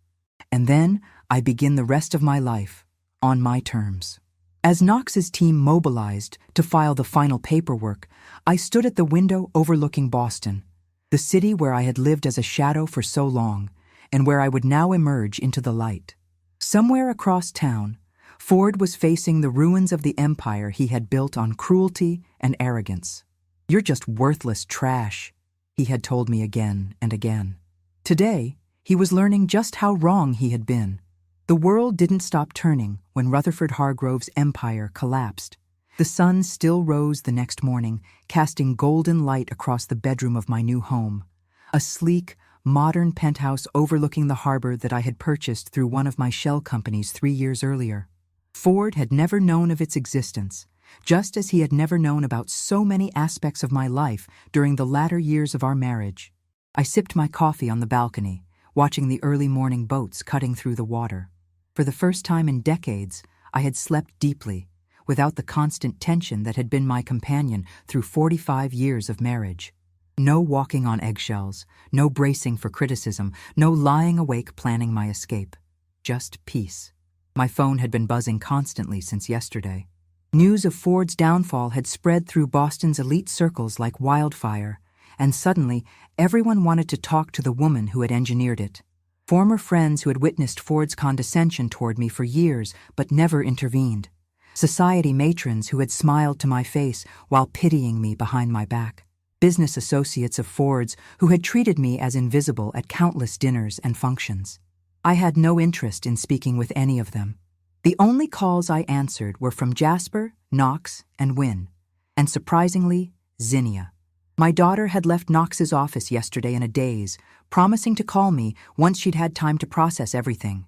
Speaker 1: And then I begin the rest of my life, on my terms." As Knox's team mobilized to file the final paperwork, I stood at the window overlooking Boston, the city where I had lived as a shadow for so long, and where I would now emerge into the light. Somewhere across town, Ford was facing the ruins of the empire he had built on cruelty and arrogance. "You're just worthless trash," he had told me again and again. Today, he was learning just how wrong he had been. The world didn't stop turning when Rutherford Hargrove's empire collapsed. The sun still rose the next morning, casting golden light across the bedroom of my new home, a sleek, modern penthouse overlooking the harbor that I had purchased through one of my shell companies 3 years earlier. Ford had never known of its existence, just as he had never known about so many aspects of my life during the latter years of our marriage. I sipped my coffee on the balcony, watching the early morning boats cutting through the water. For the first time in decades, I had slept deeply, without the constant tension that had been my companion through 45 years of marriage. No walking on eggshells, no bracing for criticism, no lying awake planning my escape. Just peace. My phone had been buzzing constantly since yesterday. News of Ford's downfall had spread through Boston's elite circles like wildfire, and suddenly everyone wanted to talk to the woman who had engineered it. Former friends who had witnessed Ford's condescension toward me for years but never intervened. Society matrons who had smiled to my face while pitying me behind my back. Business associates of Ford's who had treated me as invisible at countless dinners and functions. I had no interest in speaking with any of them. The only calls I answered were from Jasper, Knox, and Wynne, and surprisingly, Zinnia. My daughter had left Knox's office yesterday in a daze, promising to call me once she'd had time to process everything.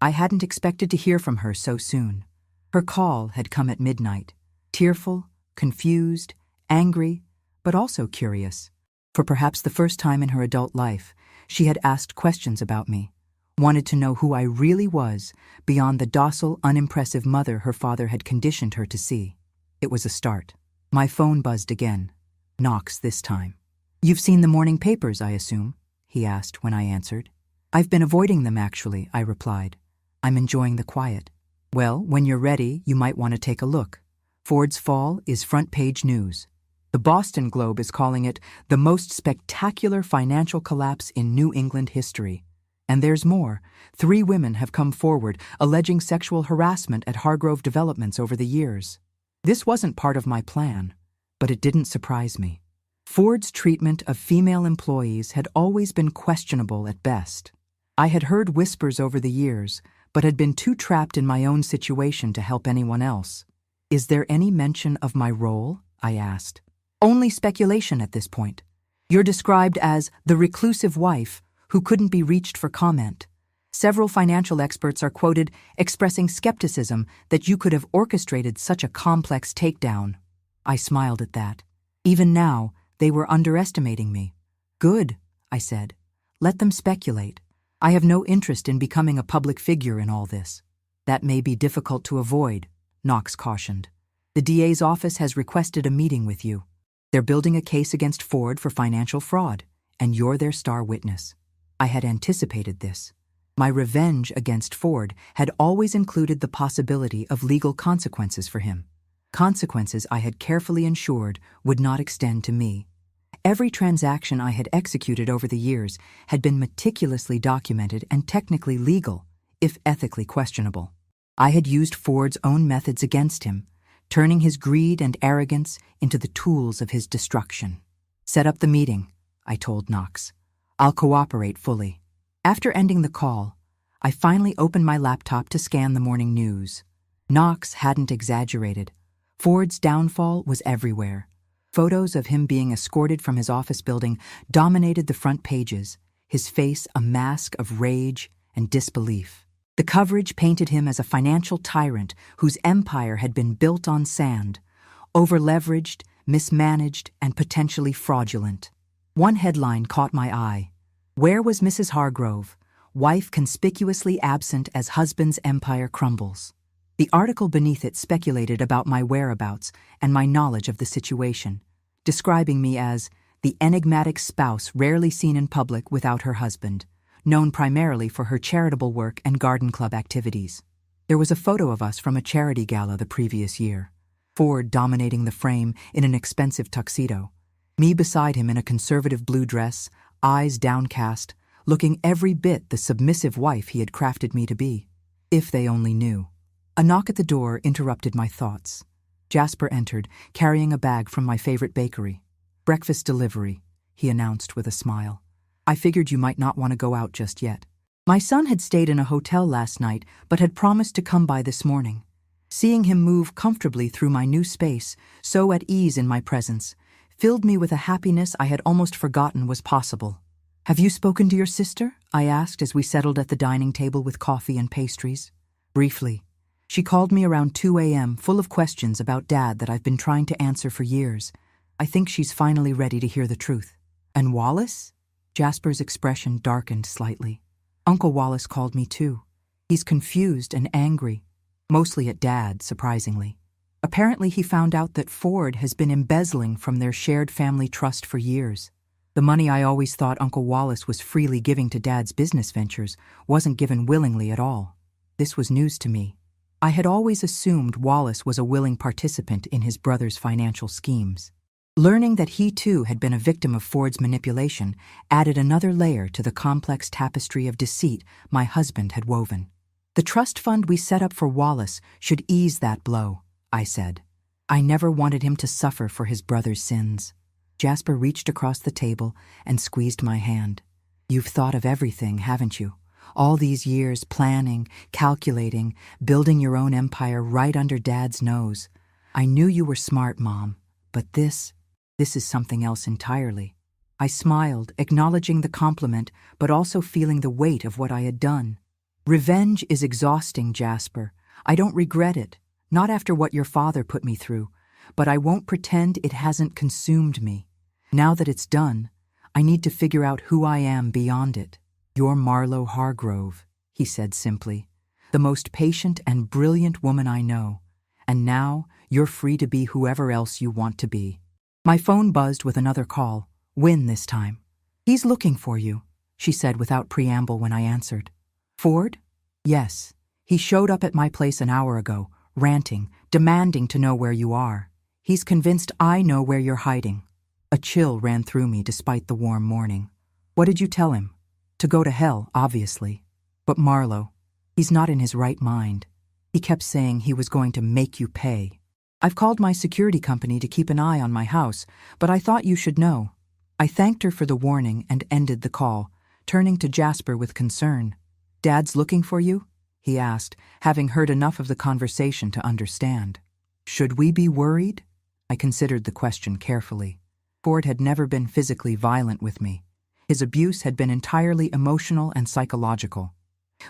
Speaker 1: I hadn't expected to hear from her so soon. Her call had come at midnight, tearful, confused, angry, but also curious. For perhaps the first time in her adult life, she had asked questions about me, wanted to know who I really was beyond the docile, unimpressive mother her father had conditioned her to see. It was a start. My phone buzzed again. Knox this time. "You've seen the morning papers, I assume?" he asked when I answered. "I've been avoiding them, actually," I replied. "I'm enjoying the quiet." "Well, when you're ready, you might want to take a look. Ford's fall is front-page news. The Boston Globe is calling it the most spectacular financial collapse in New England history. And there's more. 3 women have come forward alleging sexual harassment at Hargrove Developments over the years. This wasn't part of my plan, but it didn't surprise me. Ford's treatment of female employees had always been questionable at best. I had heard whispers over the years, but had been too trapped in my own situation to help anyone else. "Is there any mention of my role?" I asked. "Only speculation at this point. You're described as the reclusive wife who couldn't be reached for comment. Several financial experts are quoted expressing skepticism that you could have orchestrated such a complex takedown." I smiled at that. Even now, they were underestimating me. "Good," I said. "Let them speculate. I have no interest in becoming a public figure in all this." "That may be difficult to avoid," Knox cautioned. "The DA's office has requested a meeting with you. They're building a case against Ford for financial fraud, and you're their star witness." I had anticipated this. My revenge against Ford had always included the possibility of legal consequences for him. Consequences I had carefully ensured would not extend to me. Every transaction I had executed over the years had been meticulously documented and technically legal, if ethically questionable. I had used Ford's own methods against him, turning his greed and arrogance into the tools of his destruction. "Set up the meeting," I told Knox. "I'll cooperate fully." After ending the call, I finally opened my laptop to scan the morning news. Knox hadn't exaggerated. Ford's downfall was everywhere. Photos of him being escorted from his office building dominated the front pages, his face a mask of rage and disbelief. The coverage painted him as a financial tyrant whose empire had been built on sand, over-leveraged, mismanaged, and potentially fraudulent. One headline caught my eye. "Where was Mrs. Hargrove? Wife conspicuously absent as husband's empire crumbles." The article beneath it speculated about my whereabouts and my knowledge of the situation, describing me as the enigmatic spouse rarely seen in public without her husband, known primarily for her charitable work and garden club activities. There was a photo of us from a charity gala the previous year. Ford dominating the frame in an expensive tuxedo, me beside him in a conservative blue dress, eyes downcast, looking every bit the submissive wife he had crafted me to be. If they only knew. A knock at the door interrupted my thoughts. Jasper entered, carrying a bag from my favorite bakery. "Breakfast delivery," he announced with a smile. "I figured you might not want to go out just yet." My son had stayed in a hotel last night, but had promised to come by this morning. Seeing him move comfortably through my new space, so at ease in my presence, filled me with a happiness I had almost forgotten was possible. "Have you spoken to your sister?" I asked as we settled at the dining table with coffee and pastries. "Briefly. She called me around 2 a.m. full of questions about Dad that I've been trying to answer for years. I think she's finally ready to hear the truth." "And Wallace?" Jasper's expression darkened slightly. "Uncle Wallace called me too. He's confused and angry, mostly at Dad, surprisingly. Apparently he found out that Ford has been embezzling from their shared family trust for years. The money I always thought Uncle Wallace was freely giving to Dad's business ventures wasn't given willingly at all. This was news to me. I had always assumed Wallace was a willing participant in his brother's financial schemes. Learning that he too had been a victim of Ford's manipulation added another layer to the complex tapestry of deceit my husband had woven. "The trust fund we set up for Wallace should ease that blow," I said. "I never wanted him to suffer for his brother's sins." Jasper reached across the table and squeezed my hand. "You've thought of everything, haven't you? All these years planning, calculating, building your own empire right under Dad's nose. I knew you were smart, Mom, but this is something else entirely." I smiled, acknowledging the compliment, but also feeling the weight of what I had done. "Revenge is exhausting, Jasper. I don't regret it, not after what your father put me through, but I won't pretend it hasn't consumed me. Now that it's done, I need to figure out who I am beyond it." "You're Marlo Hargrove," he said simply, "the most patient and brilliant woman I know, and now you're free to be whoever else you want to be." My phone buzzed with another call, Wynn this time. "He's looking for you," she said without preamble when I answered. "Ford?" "Yes. He showed up at my place an hour ago, ranting, demanding to know where you are. He's convinced I know where you're hiding." A chill ran through me despite the warm morning. "What did you tell him?" "To go to hell, obviously. But Marlo, he's not in his right mind. He kept saying he was going to make you pay." I've called my security company to keep an eye on my house, but I thought you should know. I thanked her for the warning and ended the call, turning to Jasper with concern. Dad's looking for you? He asked, having heard enough of the conversation to understand. Should we be worried? I considered the question carefully. Ford had never been physically violent with me. His abuse had been entirely emotional and psychological.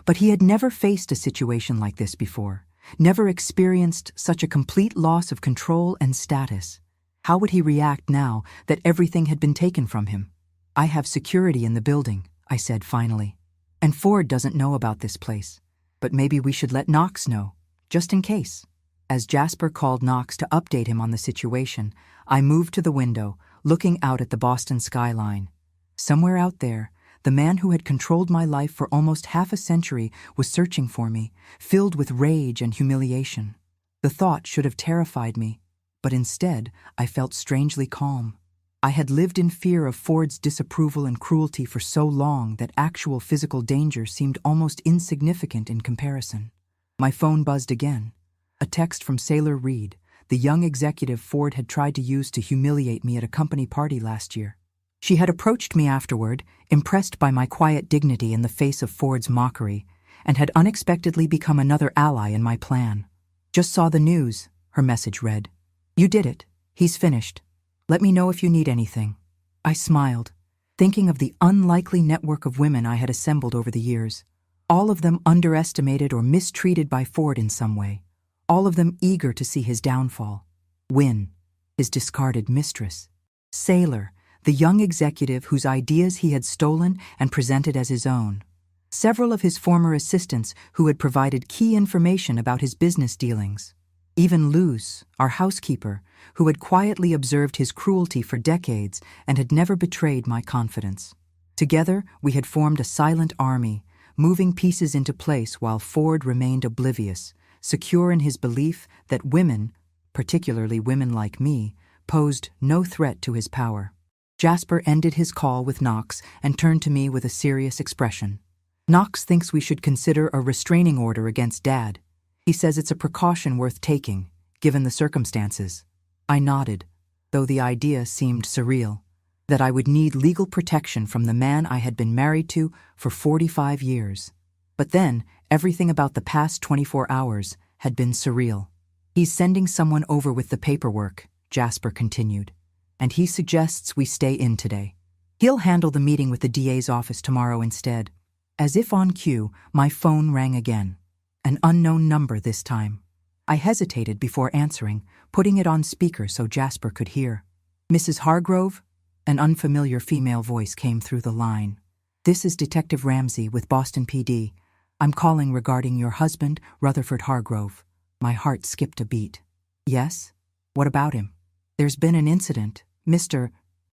Speaker 1: But he had never faced a situation like this before, never experienced such a complete loss of control and status. How would he react now that everything had been taken from him? I have security in the building, I said finally. And Ford doesn't know about this place. But maybe we should let Knox know, just in case. As Jasper called Knox to update him on the situation, I moved to the window, looking out at the Boston skyline. Somewhere out there, the man who had controlled my life for almost half a century was searching for me, filled with rage and humiliation. The thought should have terrified me, but instead I felt strangely calm. I had lived in fear of Ford's disapproval and cruelty for so long that actual physical danger seemed almost insignificant in comparison. My phone buzzed again. A text from Sailor Reed, the young executive Ford had tried to use to humiliate me at a company party last year. She had approached me afterward, impressed by my quiet dignity in the face of Ford's mockery, and had unexpectedly become another ally in my plan. Just saw the news, her message read. You did it. He's finished. Let me know if you need anything. I smiled, thinking of the unlikely network of women I had assembled over the years, all of them underestimated or mistreated by Ford in some way, all of them eager to see his downfall. Win, his discarded mistress. Sailor, the young executive whose ideas he had stolen and presented as his own. Several of his former assistants who had provided key information about his business dealings. Even Luz, our housekeeper, who had quietly observed his cruelty for decades and had never betrayed my confidence. Together, we had formed a silent army, moving pieces into place while Ford remained oblivious, secure in his belief that women, particularly women like me, posed no threat to his power. Jasper ended his call with Knox and turned to me with a serious expression. Knox thinks we should consider a restraining order against Dad. He says it's a precaution worth taking, given the circumstances. I nodded, though the idea seemed surreal, that I would need legal protection from the man I had been married to for 45 years. But then, everything about the past 24 hours had been surreal. He's sending someone over with the paperwork, Jasper continued, and he suggests we stay in today. He'll handle the meeting with the DA's office tomorrow instead. As if on cue, my phone rang again. An unknown number this time. I hesitated before answering, putting it on speaker so Jasper could hear. Mrs. Hargrove? An unfamiliar female voice came through the line. This is Detective Ramsey with Boston PD. I'm calling regarding your husband, Rutherford Hargrove. My heart skipped a beat. Yes? What about him? There's been an incident. Mr.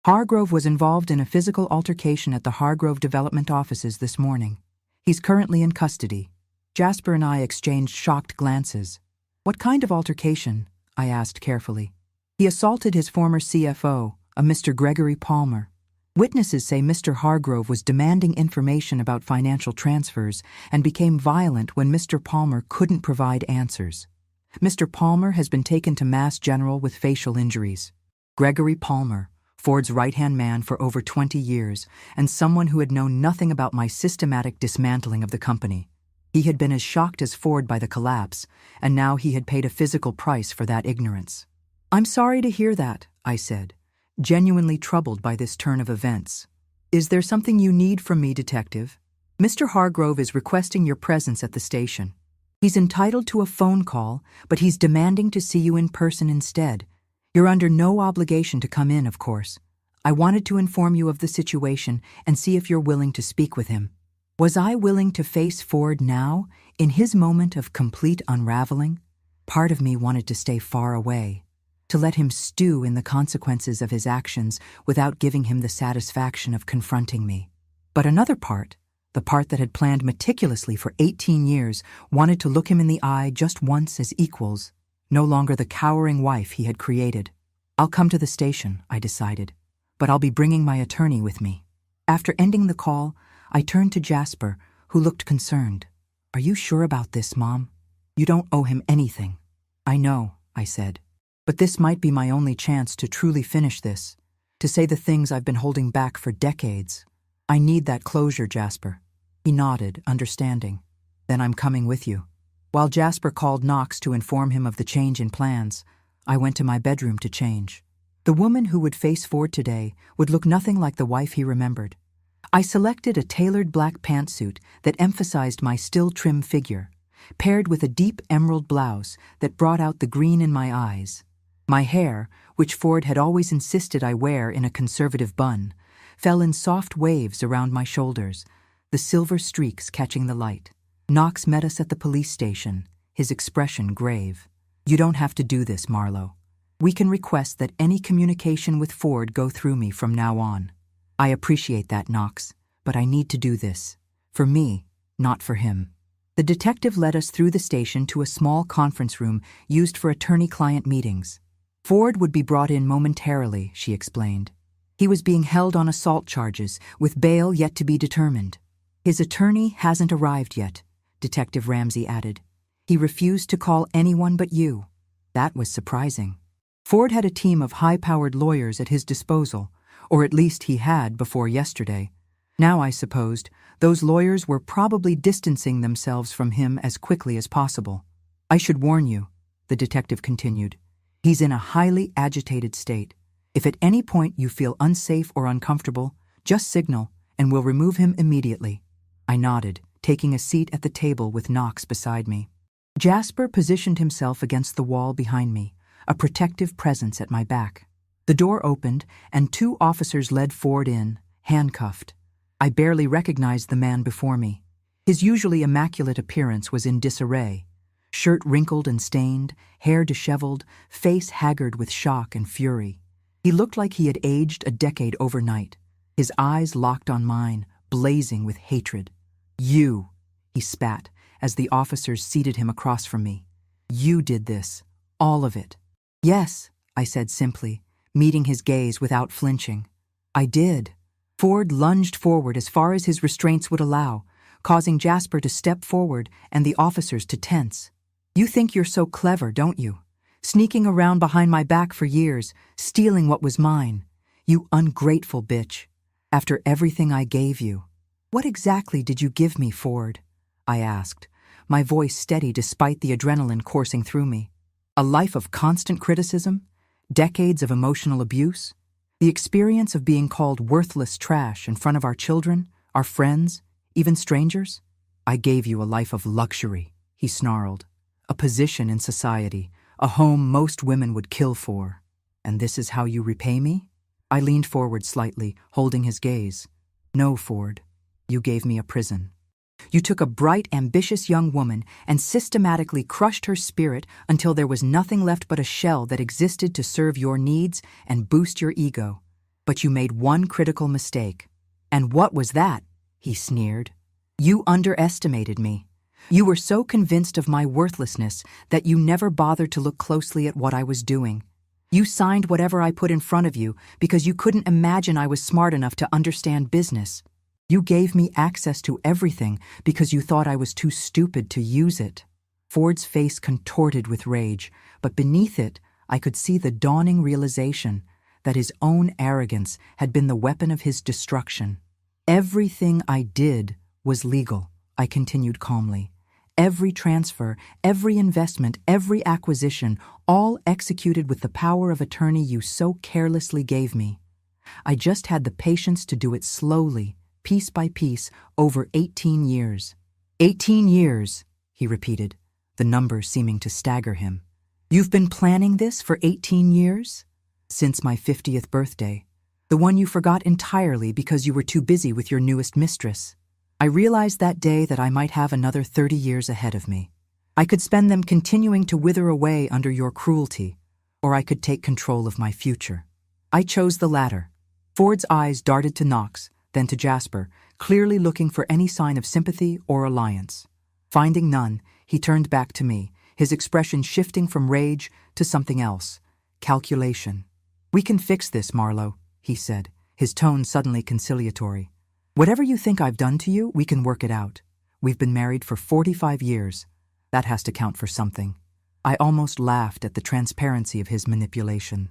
Speaker 1: Hargrove was involved in a physical altercation at the Hargrove Development offices this morning. He's currently in custody. Jasper and I exchanged shocked glances. What kind of altercation? I asked carefully. He assaulted his former CFO, a Mr. Gregory Palmer. Witnesses say Mr. Hargrove was demanding information about financial transfers and became violent when Mr. Palmer couldn't provide answers. Mr. Palmer has been taken to Mass General with facial injuries. Gregory Palmer, Ford's right-hand man for over 20 years, and someone who had known nothing about my systematic dismantling of the company. He had been as shocked as Ford by the collapse, and now he had paid a physical price for that ignorance. I'm sorry to hear that, I said, genuinely troubled by this turn of events. Is there something you need from me, Detective? Mr. Hargrove is requesting your presence at the station. He's entitled to a phone call, but he's demanding to see you in person instead. You're under no obligation to come in, of course. I wanted to inform you of the situation and see if you're willing to speak with him. Was I willing to face Ford now, in his moment of complete unraveling? Part of me wanted to stay far away, to let him stew in the consequences of his actions without giving him the satisfaction of confronting me. But another part, the part that had planned meticulously for 18 years, wanted to look him in the eye just once as equals, no longer the cowering wife he had created. I'll come to the station, I decided, but I'll be bringing my attorney with me. After ending the call, I turned to Jasper, who looked concerned. Are you sure about this, Mom? You don't owe him anything. I know, I said. But this might be my only chance to truly finish this, to say the things I've been holding back for decades. I need that closure, Jasper. He nodded, understanding. Then I'm coming with you. While Jasper called Knox to inform him of the change in plans, I went to my bedroom to change. The woman who would face Ford today would look nothing like the wife he remembered. I selected a tailored black pantsuit that emphasized my still trim figure, paired with a deep emerald blouse that brought out the green in my eyes. My hair, which Ford had always insisted I wear in a conservative bun, fell in soft waves around my shoulders, the silver streaks catching the light. Knox met us at the police station, his expression grave. You don't have to do this, Marlowe. We can request that any communication with Ford go through me from now on. I appreciate that, Knox, but I need to do this. For me, not for him. The detective led us through the station to a small conference room used for attorney-client meetings. Ford would be brought in momentarily, she explained. He was being held on assault charges, with bail yet to be determined. His attorney hasn't arrived yet, Detective Ramsey added. He refused to call anyone but you. That was surprising. Ford had a team of high-powered lawyers at his disposal, or at least he had before yesterday. Now, I supposed, those lawyers were probably distancing themselves from him as quickly as possible. I should warn you, the detective continued. He's in a highly agitated state. If at any point you feel unsafe or uncomfortable, just signal, and we'll remove him immediately. I nodded, taking a seat at the table with Knox beside me. Jasper positioned himself against the wall behind me, a protective presence at my back. The door opened, and 2 officers led Ford in, handcuffed. I barely recognized the man before me. His usually immaculate appearance was in disarray. Shirt wrinkled and stained, hair disheveled, face haggard with shock and fury. He looked like he had aged a decade overnight, his eyes locked on mine, blazing with hatred. You, he spat, as the officers seated him across from me. You did this, all of it. Yes, I said simply, meeting his gaze without flinching. I did. Ford lunged forward as far as his restraints would allow, causing Jasper to step forward and the officers to tense. You think you're so clever, don't you? Sneaking around behind my back for years, stealing what was mine. You ungrateful bitch. After everything I gave you. What exactly did you give me, Ford? I asked, my voice steady despite the adrenaline coursing through me. A life of constant criticism? Decades of emotional abuse? The experience of being called worthless trash in front of our children, our friends, even strangers? I gave you a life of luxury, he snarled. A position in society, a home most women would kill for. And this is how you repay me? I leaned forward slightly, holding his gaze. No, Ford. You gave me a prison. You took a bright, ambitious young woman and systematically crushed her spirit until there was nothing left but a shell that existed to serve your needs and boost your ego. But you made one critical mistake. And what was that? He sneered. You underestimated me. You were so convinced of my worthlessness that you never bothered to look closely at what I was doing. You signed whatever I put in front of you because you couldn't imagine I was smart enough to understand business. You gave me access to everything because you thought I was too stupid to use it. Ford's face contorted with rage, but beneath it, I could see the dawning realization that his own arrogance had been the weapon of his destruction. Everything I did was legal, I continued calmly. Every transfer, every investment, every acquisition, all executed with the power of attorney you so carelessly gave me. I just had the patience to do it slowly, piece by piece, over 18 years. 18 years, he repeated, the number seeming to stagger him. You've been planning this for 18 years? Since my 50th birthday. The one you forgot entirely because you were too busy with your newest mistress. I realized that day that I might have another 30 years ahead of me. I could spend them continuing to wither away under your cruelty, or I could take control of my future. I chose the latter. Ford's eyes darted to Knox, then to Jasper, clearly looking for any sign of sympathy or alliance. Finding none, he turned back to me, his expression shifting from rage to something else, calculation. We can fix this, Marlowe, he said, his tone suddenly conciliatory. Whatever you think I've done to you, we can work it out. We've been married for 45 years. That has to count for something. I almost laughed at the transparency of his manipulation.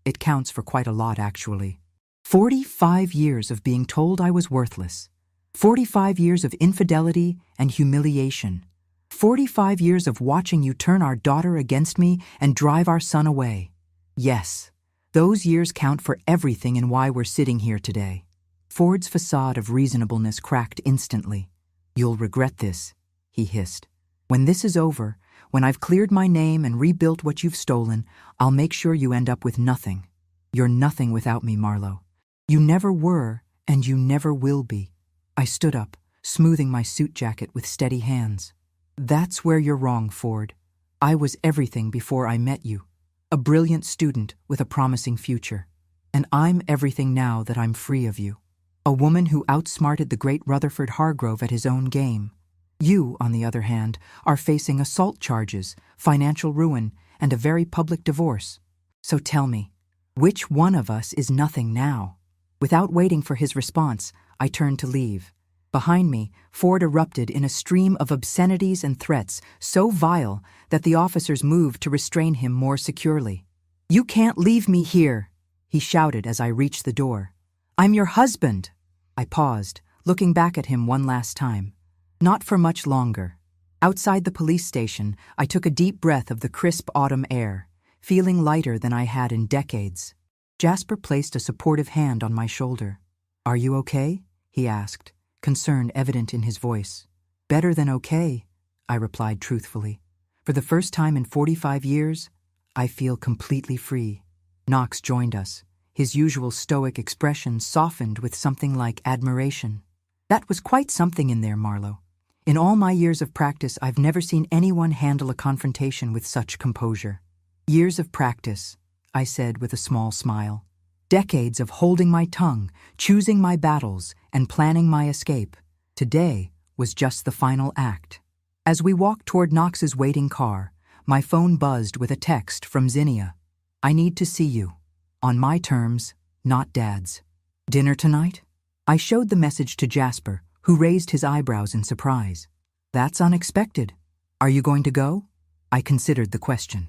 Speaker 1: It counts for quite a lot, actually. 45 years of being told I was worthless. 45 years of infidelity and humiliation. 45 years of watching you turn our daughter against me and drive our son away. Yes, those years count for everything in why we're sitting here today. Ford's facade of reasonableness cracked instantly. "You'll regret this," he hissed. "When this is over, when I've cleared my name and rebuilt what you've stolen, I'll make sure you end up with nothing. You're nothing without me, Marlo. You never were, and you never will be." I stood up, smoothing my suit jacket with steady hands. "That's where you're wrong, Ford. I was everything before I met you. A brilliant student with a promising future. And I'm everything now that I'm free of you. A woman who outsmarted the great Rutherford Hargrove at his own game. You, on the other hand, are facing assault charges, financial ruin, and a very public divorce. So tell me, which one of us is nothing now?" Without waiting for his response, I turned to leave. Behind me, Ford erupted in a stream of obscenities and threats so vile that the officers moved to restrain him more securely. "You can't leave me here," he shouted as I reached the door. "I'm your husband." I paused, looking back at him one last time. Not for much longer. Outside the police station, I took a deep breath of the crisp autumn air, feeling lighter than I had in decades. Jasper placed a supportive hand on my shoulder. "Are you okay?" he asked, concern evident in his voice. "Better than okay," I replied truthfully. "For the first time in 45 years, I feel completely free." Knox joined us, his usual stoic expression softened with something like admiration. "That was quite something in there, Marlo. In all my years of practice, I've never seen anyone handle a confrontation with such composure." "Years of practice," I said with a small smile. "Decades of holding my tongue, choosing my battles, and planning my escape. Today was just the final act." As we walked toward Knox's waiting car, my phone buzzed with a text from Zinnia. "I need to see you. On my terms, not Dad's." "Dinner tonight?" I showed the message to Jasper, who raised his eyebrows in surprise. "That's unexpected. Are you going to go?" I considered the question.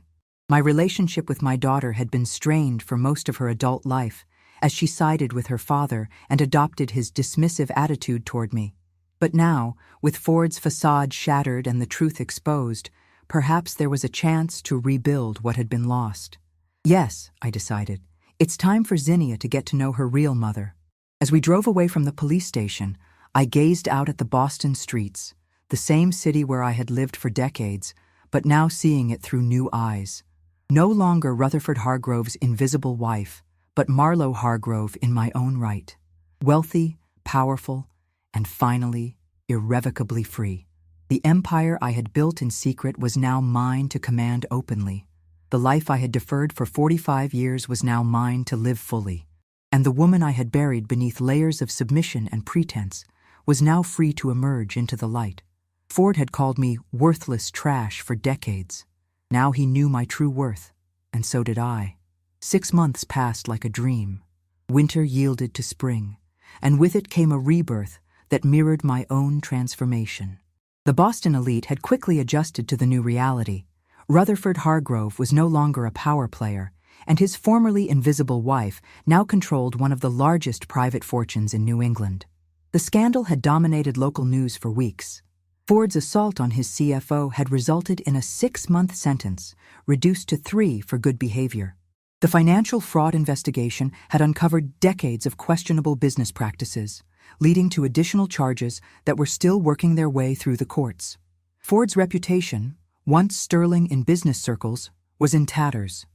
Speaker 1: My relationship with my daughter had been strained for most of her adult life, as she sided with her father and adopted his dismissive attitude toward me. But now, with Ford's facade shattered and the truth exposed, perhaps there was a chance to rebuild what had been lost. Yes, I decided, it's time for Zinnia to get to know her real mother. As we drove away from the police station, I gazed out at the Boston streets, the same city where I had lived for decades, but now seeing it through new eyes. No longer Rutherford Hargrove's invisible wife, but Marlo Hargrove in my own right. Wealthy, powerful, and finally, irrevocably free. The empire I had built in secret was now mine to command openly. The life I had deferred for 45 years was now mine to live fully. And the woman I had buried beneath layers of submission and pretense was now free to emerge into the light. Ford had called me worthless trash for decades. Now he knew my true worth, and so did I. 6 months passed like a dream. Winter yielded to spring, and with it came a rebirth that mirrored my own transformation. The Boston elite had quickly adjusted to the new reality. Rutherford Hargrove was no longer a power player, and his formerly invisible wife now controlled one of the largest private fortunes in New England. The scandal had dominated local news for weeks. Ford's assault on his CFO had resulted in a 6-month sentence, reduced to 3 for good behavior. The financial fraud investigation had uncovered decades of questionable business practices, leading to additional charges that were still working their way through the courts. Ford's reputation, once sterling in business circles, was in tatters.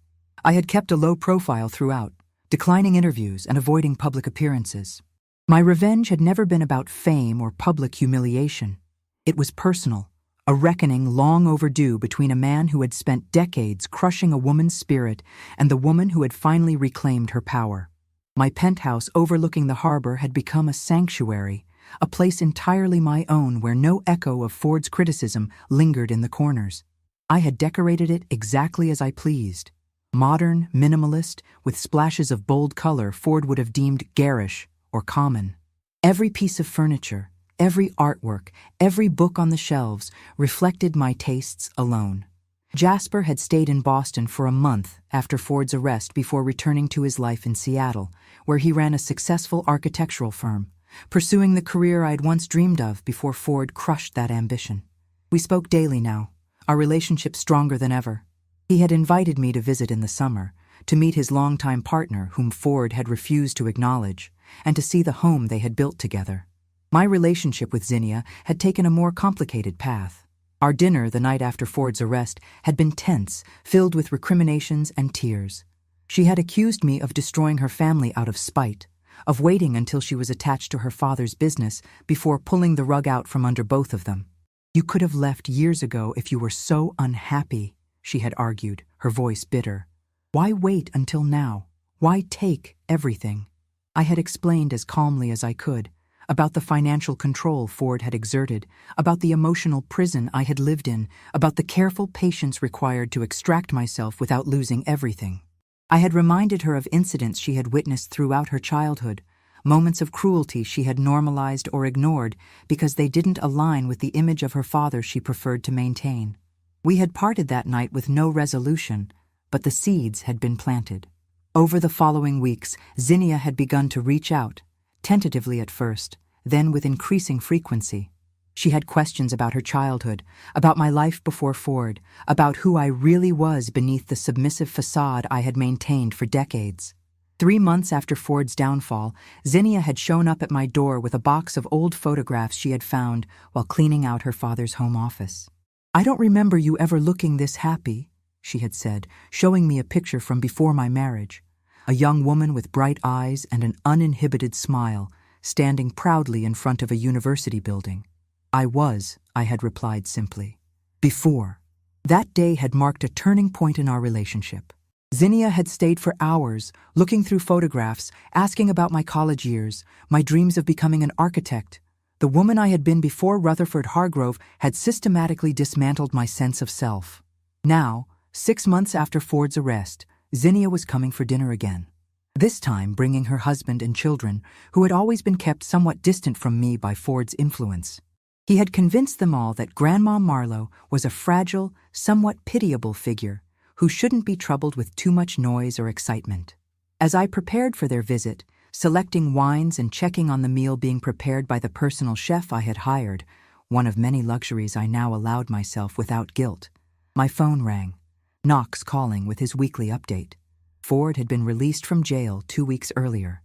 Speaker 1: I had kept a low profile throughout, declining interviews and avoiding public appearances. My revenge had never been about fame or public humiliation. It was personal, a reckoning long overdue between a man who had spent decades crushing a woman's spirit and the woman who had finally reclaimed her power. My penthouse overlooking the harbor had become a sanctuary, a place entirely my own where no echo of Ford's criticism lingered in the corners. I had decorated it exactly as I pleased. Modern, minimalist, with splashes of bold color Ford would have deemed garish or common. Every piece of furniture, every artwork, every book on the shelves reflected my tastes alone. Jasper had stayed in Boston for a month after Ford's arrest before returning to his life in Seattle, where he ran a successful architectural firm, pursuing the career I'd once dreamed of before Ford crushed that ambition. We spoke daily now, our relationship stronger than ever. He had invited me to visit in the summer, to meet his longtime partner whom Ford had refused to acknowledge, and to see the home they had built together. My relationship with Zinnia had taken a more complicated path. Our dinner the night after Ford's arrest had been tense, filled with recriminations and tears. She had accused me of destroying her family out of spite, of waiting until she was attached to her father's business before pulling the rug out from under both of them. "You could have left years ago if you were so unhappy," she had argued, her voice bitter. "Why wait until now? Why take everything?" I had explained as calmly as I could, about the financial control Ford had exerted, about the emotional prison I had lived in, about the careful patience required to extract myself without losing everything. I had reminded her of incidents she had witnessed throughout her childhood, moments of cruelty she had normalized or ignored because they didn't align with the image of her father she preferred to maintain. We had parted that night with no resolution, but the seeds had been planted. Over the following weeks, Zinnia had begun to reach out, tentatively at first, then with increasing frequency. She had questions about her childhood, about my life before Ford, about who I really was beneath the submissive facade I had maintained for decades. 3 months after Ford's downfall, Zinnia had shown up at my door with a box of old photographs she had found while cleaning out her father's home office. "I don't remember you ever looking this happy," she had said, showing me a picture from before my marriage. A young woman with bright eyes and an uninhibited smile, standing proudly in front of a university building. I had replied simply. Before. That day had marked a turning point in our relationship. Zinnia had stayed for hours, looking through photographs, asking about my college years, my dreams of becoming an architect. The woman I had been before Rutherford Hargrove had systematically dismantled my sense of self. Now, 6 months after Ford's arrest, Zinnia was coming for dinner again. This time bringing her husband and children, who had always been kept somewhat distant from me by Ford's influence. He had convinced them all that Grandma Marlowe was a fragile, somewhat pitiable figure who shouldn't be troubled with too much noise or excitement. As I prepared for their visit, selecting wines and checking on the meal being prepared by the personal chef I had hired, one of many luxuries I now allowed myself without guilt, my phone rang. Knox calling with his weekly update. Ford had been released from jail 2 weeks earlier.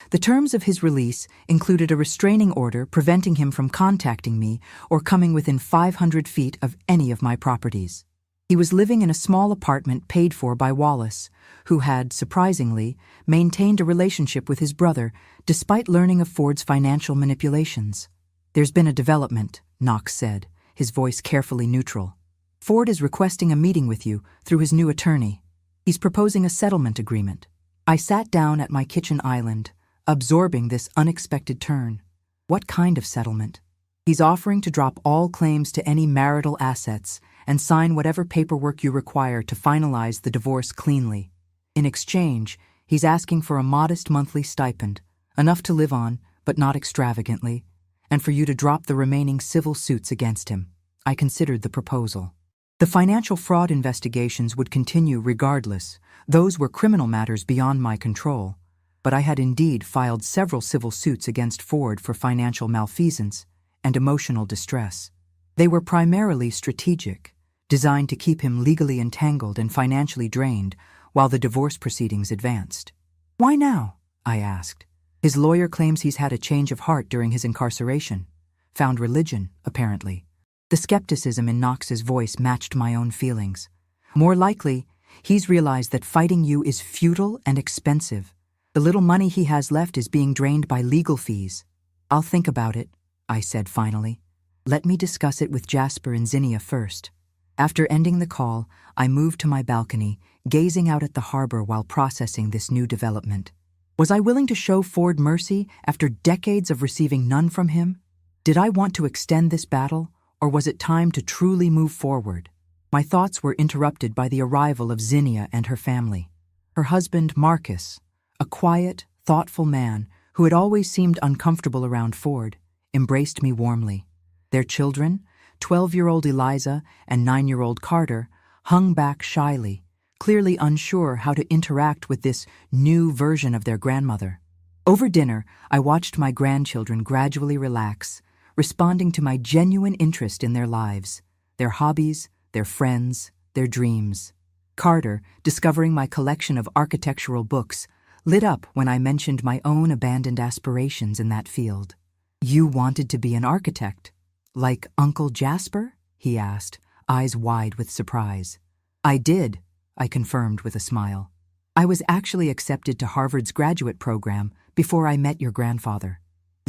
Speaker 1: The terms of his release included a restraining order preventing him from contacting me or coming within 500 feet of any of my properties. He was living in a small apartment paid for by Wallace, who had, surprisingly, maintained a relationship with his brother despite learning of Ford's financial manipulations. "There's been a development," Knox said, his voice carefully neutral. "Ford is requesting a meeting with you through his new attorney. He's proposing a settlement agreement." I sat down at my kitchen island, absorbing this unexpected turn. What kind of settlement? "He's offering to drop all claims to any marital assets and sign whatever paperwork you require to finalize the divorce cleanly. In exchange, he's asking for a modest monthly stipend, enough to live on, but not extravagantly, and for you to drop the remaining civil suits against him." I considered the proposal. The financial fraud investigations would continue regardless. Those were criminal matters beyond my control. But I had indeed filed several civil suits against Ford for financial malfeasance and emotional distress. They were primarily strategic, designed to keep him legally entangled and financially drained while the divorce proceedings advanced. "Why now?" I asked. "His lawyer claims he's had a change of heart during his incarceration. Found religion, apparently." The skepticism in Knox's voice matched my own feelings. "More likely, he's realized that fighting you is futile and expensive. The little money he has left is being drained by legal fees." "I'll think about it," I said finally. "Let me discuss it with Jasper and Zinnia first." After ending the call, I moved to my balcony, gazing out at the harbor while processing this new development. Was I willing to show Ford mercy after decades of receiving none from him? Did I want to extend this battle, or was it time to truly move forward? My thoughts were interrupted by the arrival of Zinnia and her family. Her husband, Marcus, a quiet, thoughtful man who had always seemed uncomfortable around Ford, embraced me warmly. Their children, 12-year-old Eliza and 9-year-old Carter, hung back shyly, clearly unsure how to interact with this new version of their grandmother. Over dinner, I watched my grandchildren gradually relax, responding to my genuine interest in their lives, their hobbies, their friends, their dreams. Carter, discovering my collection of architectural books, lit up when I mentioned my own abandoned aspirations in that field. "You wanted to be an architect? Like Uncle Jasper?" he asked, eyes wide with surprise. "I did," I confirmed with a smile. "I was actually accepted to Harvard's graduate program before I met your grandfather."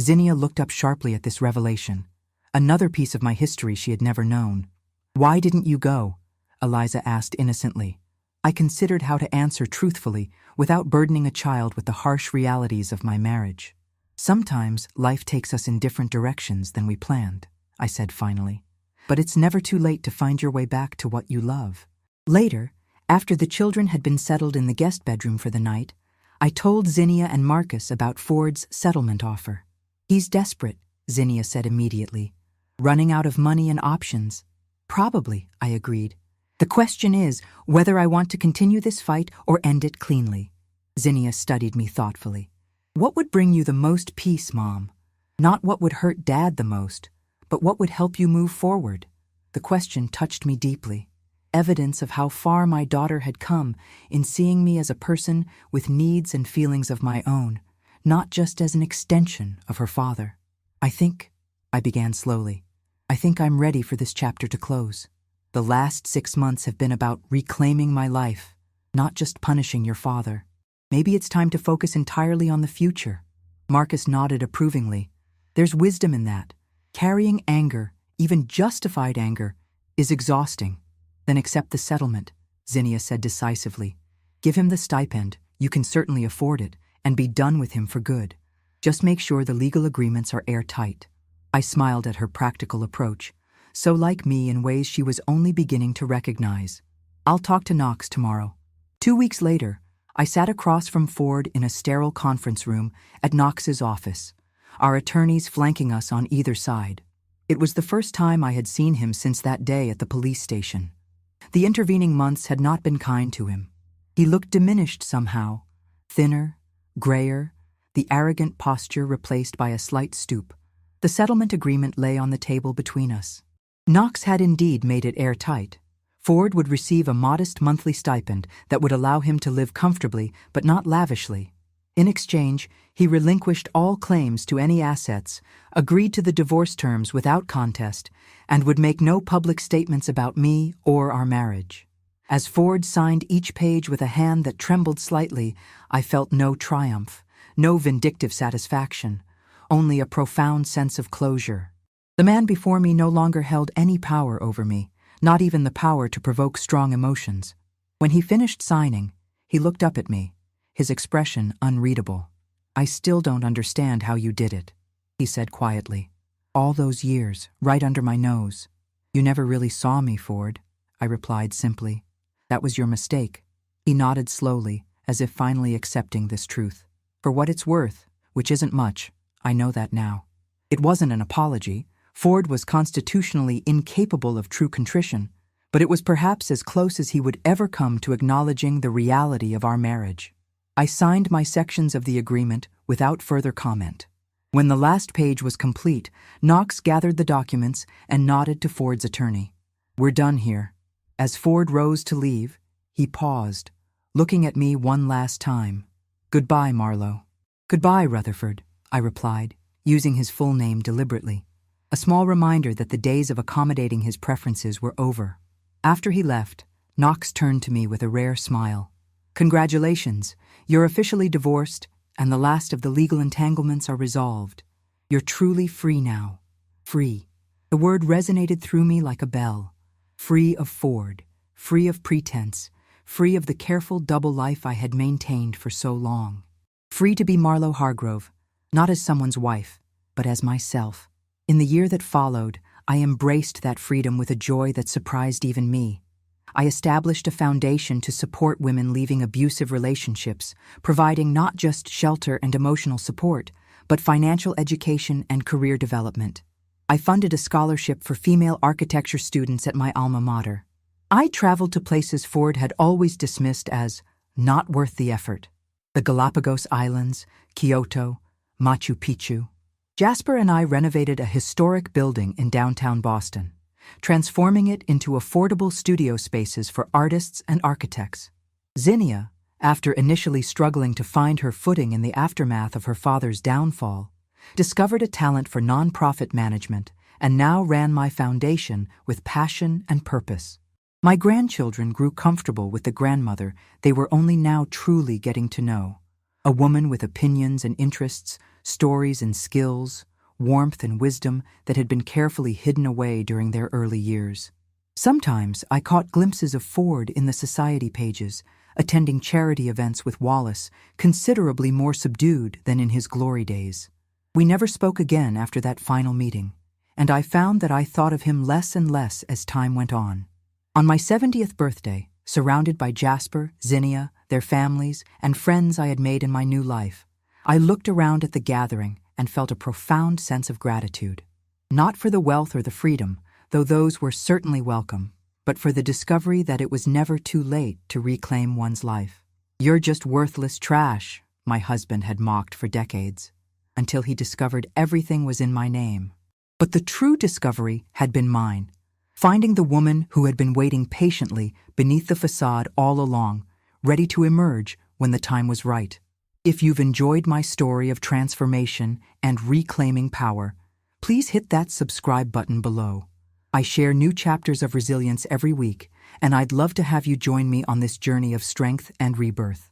Speaker 1: Zinnia looked up sharply at this revelation, another piece of my history she had never known. "Why didn't you go?" Eliza asked innocently. I considered how to answer truthfully without burdening a child with the harsh realities of my marriage. "Sometimes life takes us in different directions than we planned," I said finally. "But it's never too late to find your way back to what you love." Later, after the children had been settled in the guest bedroom for the night, I told Zinnia and Marcus about Ford's settlement offer. "He's desperate," Zinnia said immediately. "Running out of money and options." "Probably," I agreed. "The question is whether I want to continue this fight or end it cleanly." Zinnia studied me thoughtfully. "What would bring you the most peace, Mom? Not what would hurt Dad the most, but what would help you move forward?" The question touched me deeply. Evidence of how far my daughter had come in seeing me as a person with needs and feelings of my own, not just as an extension of her father. I began slowly, "I think I'm ready for this chapter to close. The last 6 months have been about reclaiming my life, not just punishing your father. Maybe it's time to focus entirely on the future." Marcus nodded approvingly. "There's wisdom in that. Carrying anger, even justified anger, is exhausting." "Then accept the settlement," Zinnia said decisively. "Give him the stipend, you can certainly afford it, and be done with him for good. Just make sure the legal agreements are airtight." I smiled at her practical approach, so like me in ways she was only beginning to recognize. "I'll talk to Knox tomorrow." 2 weeks later, I sat across from Ford in a sterile conference room at Knox's office, our attorneys flanking us on either side. It was the first time I had seen him since that day at the police station. The intervening months had not been kind to him. He looked diminished somehow, thinner, grayer, the arrogant posture replaced by a slight stoop. The settlement agreement lay on the table between us. Knox had indeed made it airtight. Ford would receive a modest monthly stipend that would allow him to live comfortably but not lavishly. In exchange, he relinquished all claims to any assets, agreed to the divorce terms without contest, and would make no public statements about me or our marriage. As Ford signed each page with a hand that trembled slightly, I felt no triumph, no vindictive satisfaction, only a profound sense of closure. The man before me no longer held any power over me, not even the power to provoke strong emotions. When he finished signing, he looked up at me, his expression unreadable. "I still don't understand how you did it," he said quietly. "All those years, right under my nose." "You never really saw me, Ford," I replied simply. "That was your mistake." He nodded slowly, as if finally accepting this truth. "For what it's worth, which isn't much, I know that now." It wasn't an apology. Ford was constitutionally incapable of true contrition, but it was perhaps as close as he would ever come to acknowledging the reality of our marriage. I signed my sections of the agreement without further comment. When the last page was complete, Knox gathered the documents and nodded to Ford's attorney. "We're done here." As Ford rose to leave, he paused, looking at me one last time. "Goodbye, Marlowe." "Goodbye, Rutherford," I replied, using his full name deliberately. A small reminder that the days of accommodating his preferences were over. After he left, Knox turned to me with a rare smile. "Congratulations, you're officially divorced, and the last of the legal entanglements are resolved. You're truly free now. Free." The word resonated through me like a bell. Free of Ford, free of pretense, free of the careful double life I had maintained for so long. Free to be Marlowe Hargrove, not as someone's wife, but as myself. In the year that followed, I embraced that freedom with a joy that surprised even me. I established a foundation to support women leaving abusive relationships, providing not just shelter and emotional support, but financial education and career development. I funded a scholarship for female architecture students at my alma mater. I traveled to places Ford had always dismissed as not worth the effort. The Galapagos Islands, Kyoto, Machu Picchu. Jasper and I renovated a historic building in downtown Boston, transforming it into affordable studio spaces for artists and architects. Zinnia, after initially struggling to find her footing in the aftermath of her father's downfall, discovered a talent for nonprofit management and now ran my foundation with passion and purpose. My grandchildren grew comfortable with the grandmother they were only now truly getting to know, a woman with opinions and interests, stories and skills, warmth and wisdom that had been carefully hidden away during their early years. Sometimes I caught glimpses of Ford in the society pages, attending charity events with Wallace, considerably more subdued than in his glory days. We never spoke again after that final meeting, and I found that I thought of him less and less as time went on. On my 70th birthday, surrounded by Jasper, Zinnia, their families, and friends I had made in my new life, I looked around at the gathering and felt a profound sense of gratitude. Not for the wealth or the freedom, though those were certainly welcome, but for the discovery that it was never too late to reclaim one's life. "You're just worthless trash," my husband had mocked for decades, until he discovered everything was in my name. But the true discovery had been mine. Finding the woman who had been waiting patiently beneath the facade all along, ready to emerge when the time was right. If you've enjoyed my story of transformation and reclaiming power, please hit that subscribe button below. I share new chapters of resilience every week, and I'd love to have you join me on this journey of strength and rebirth.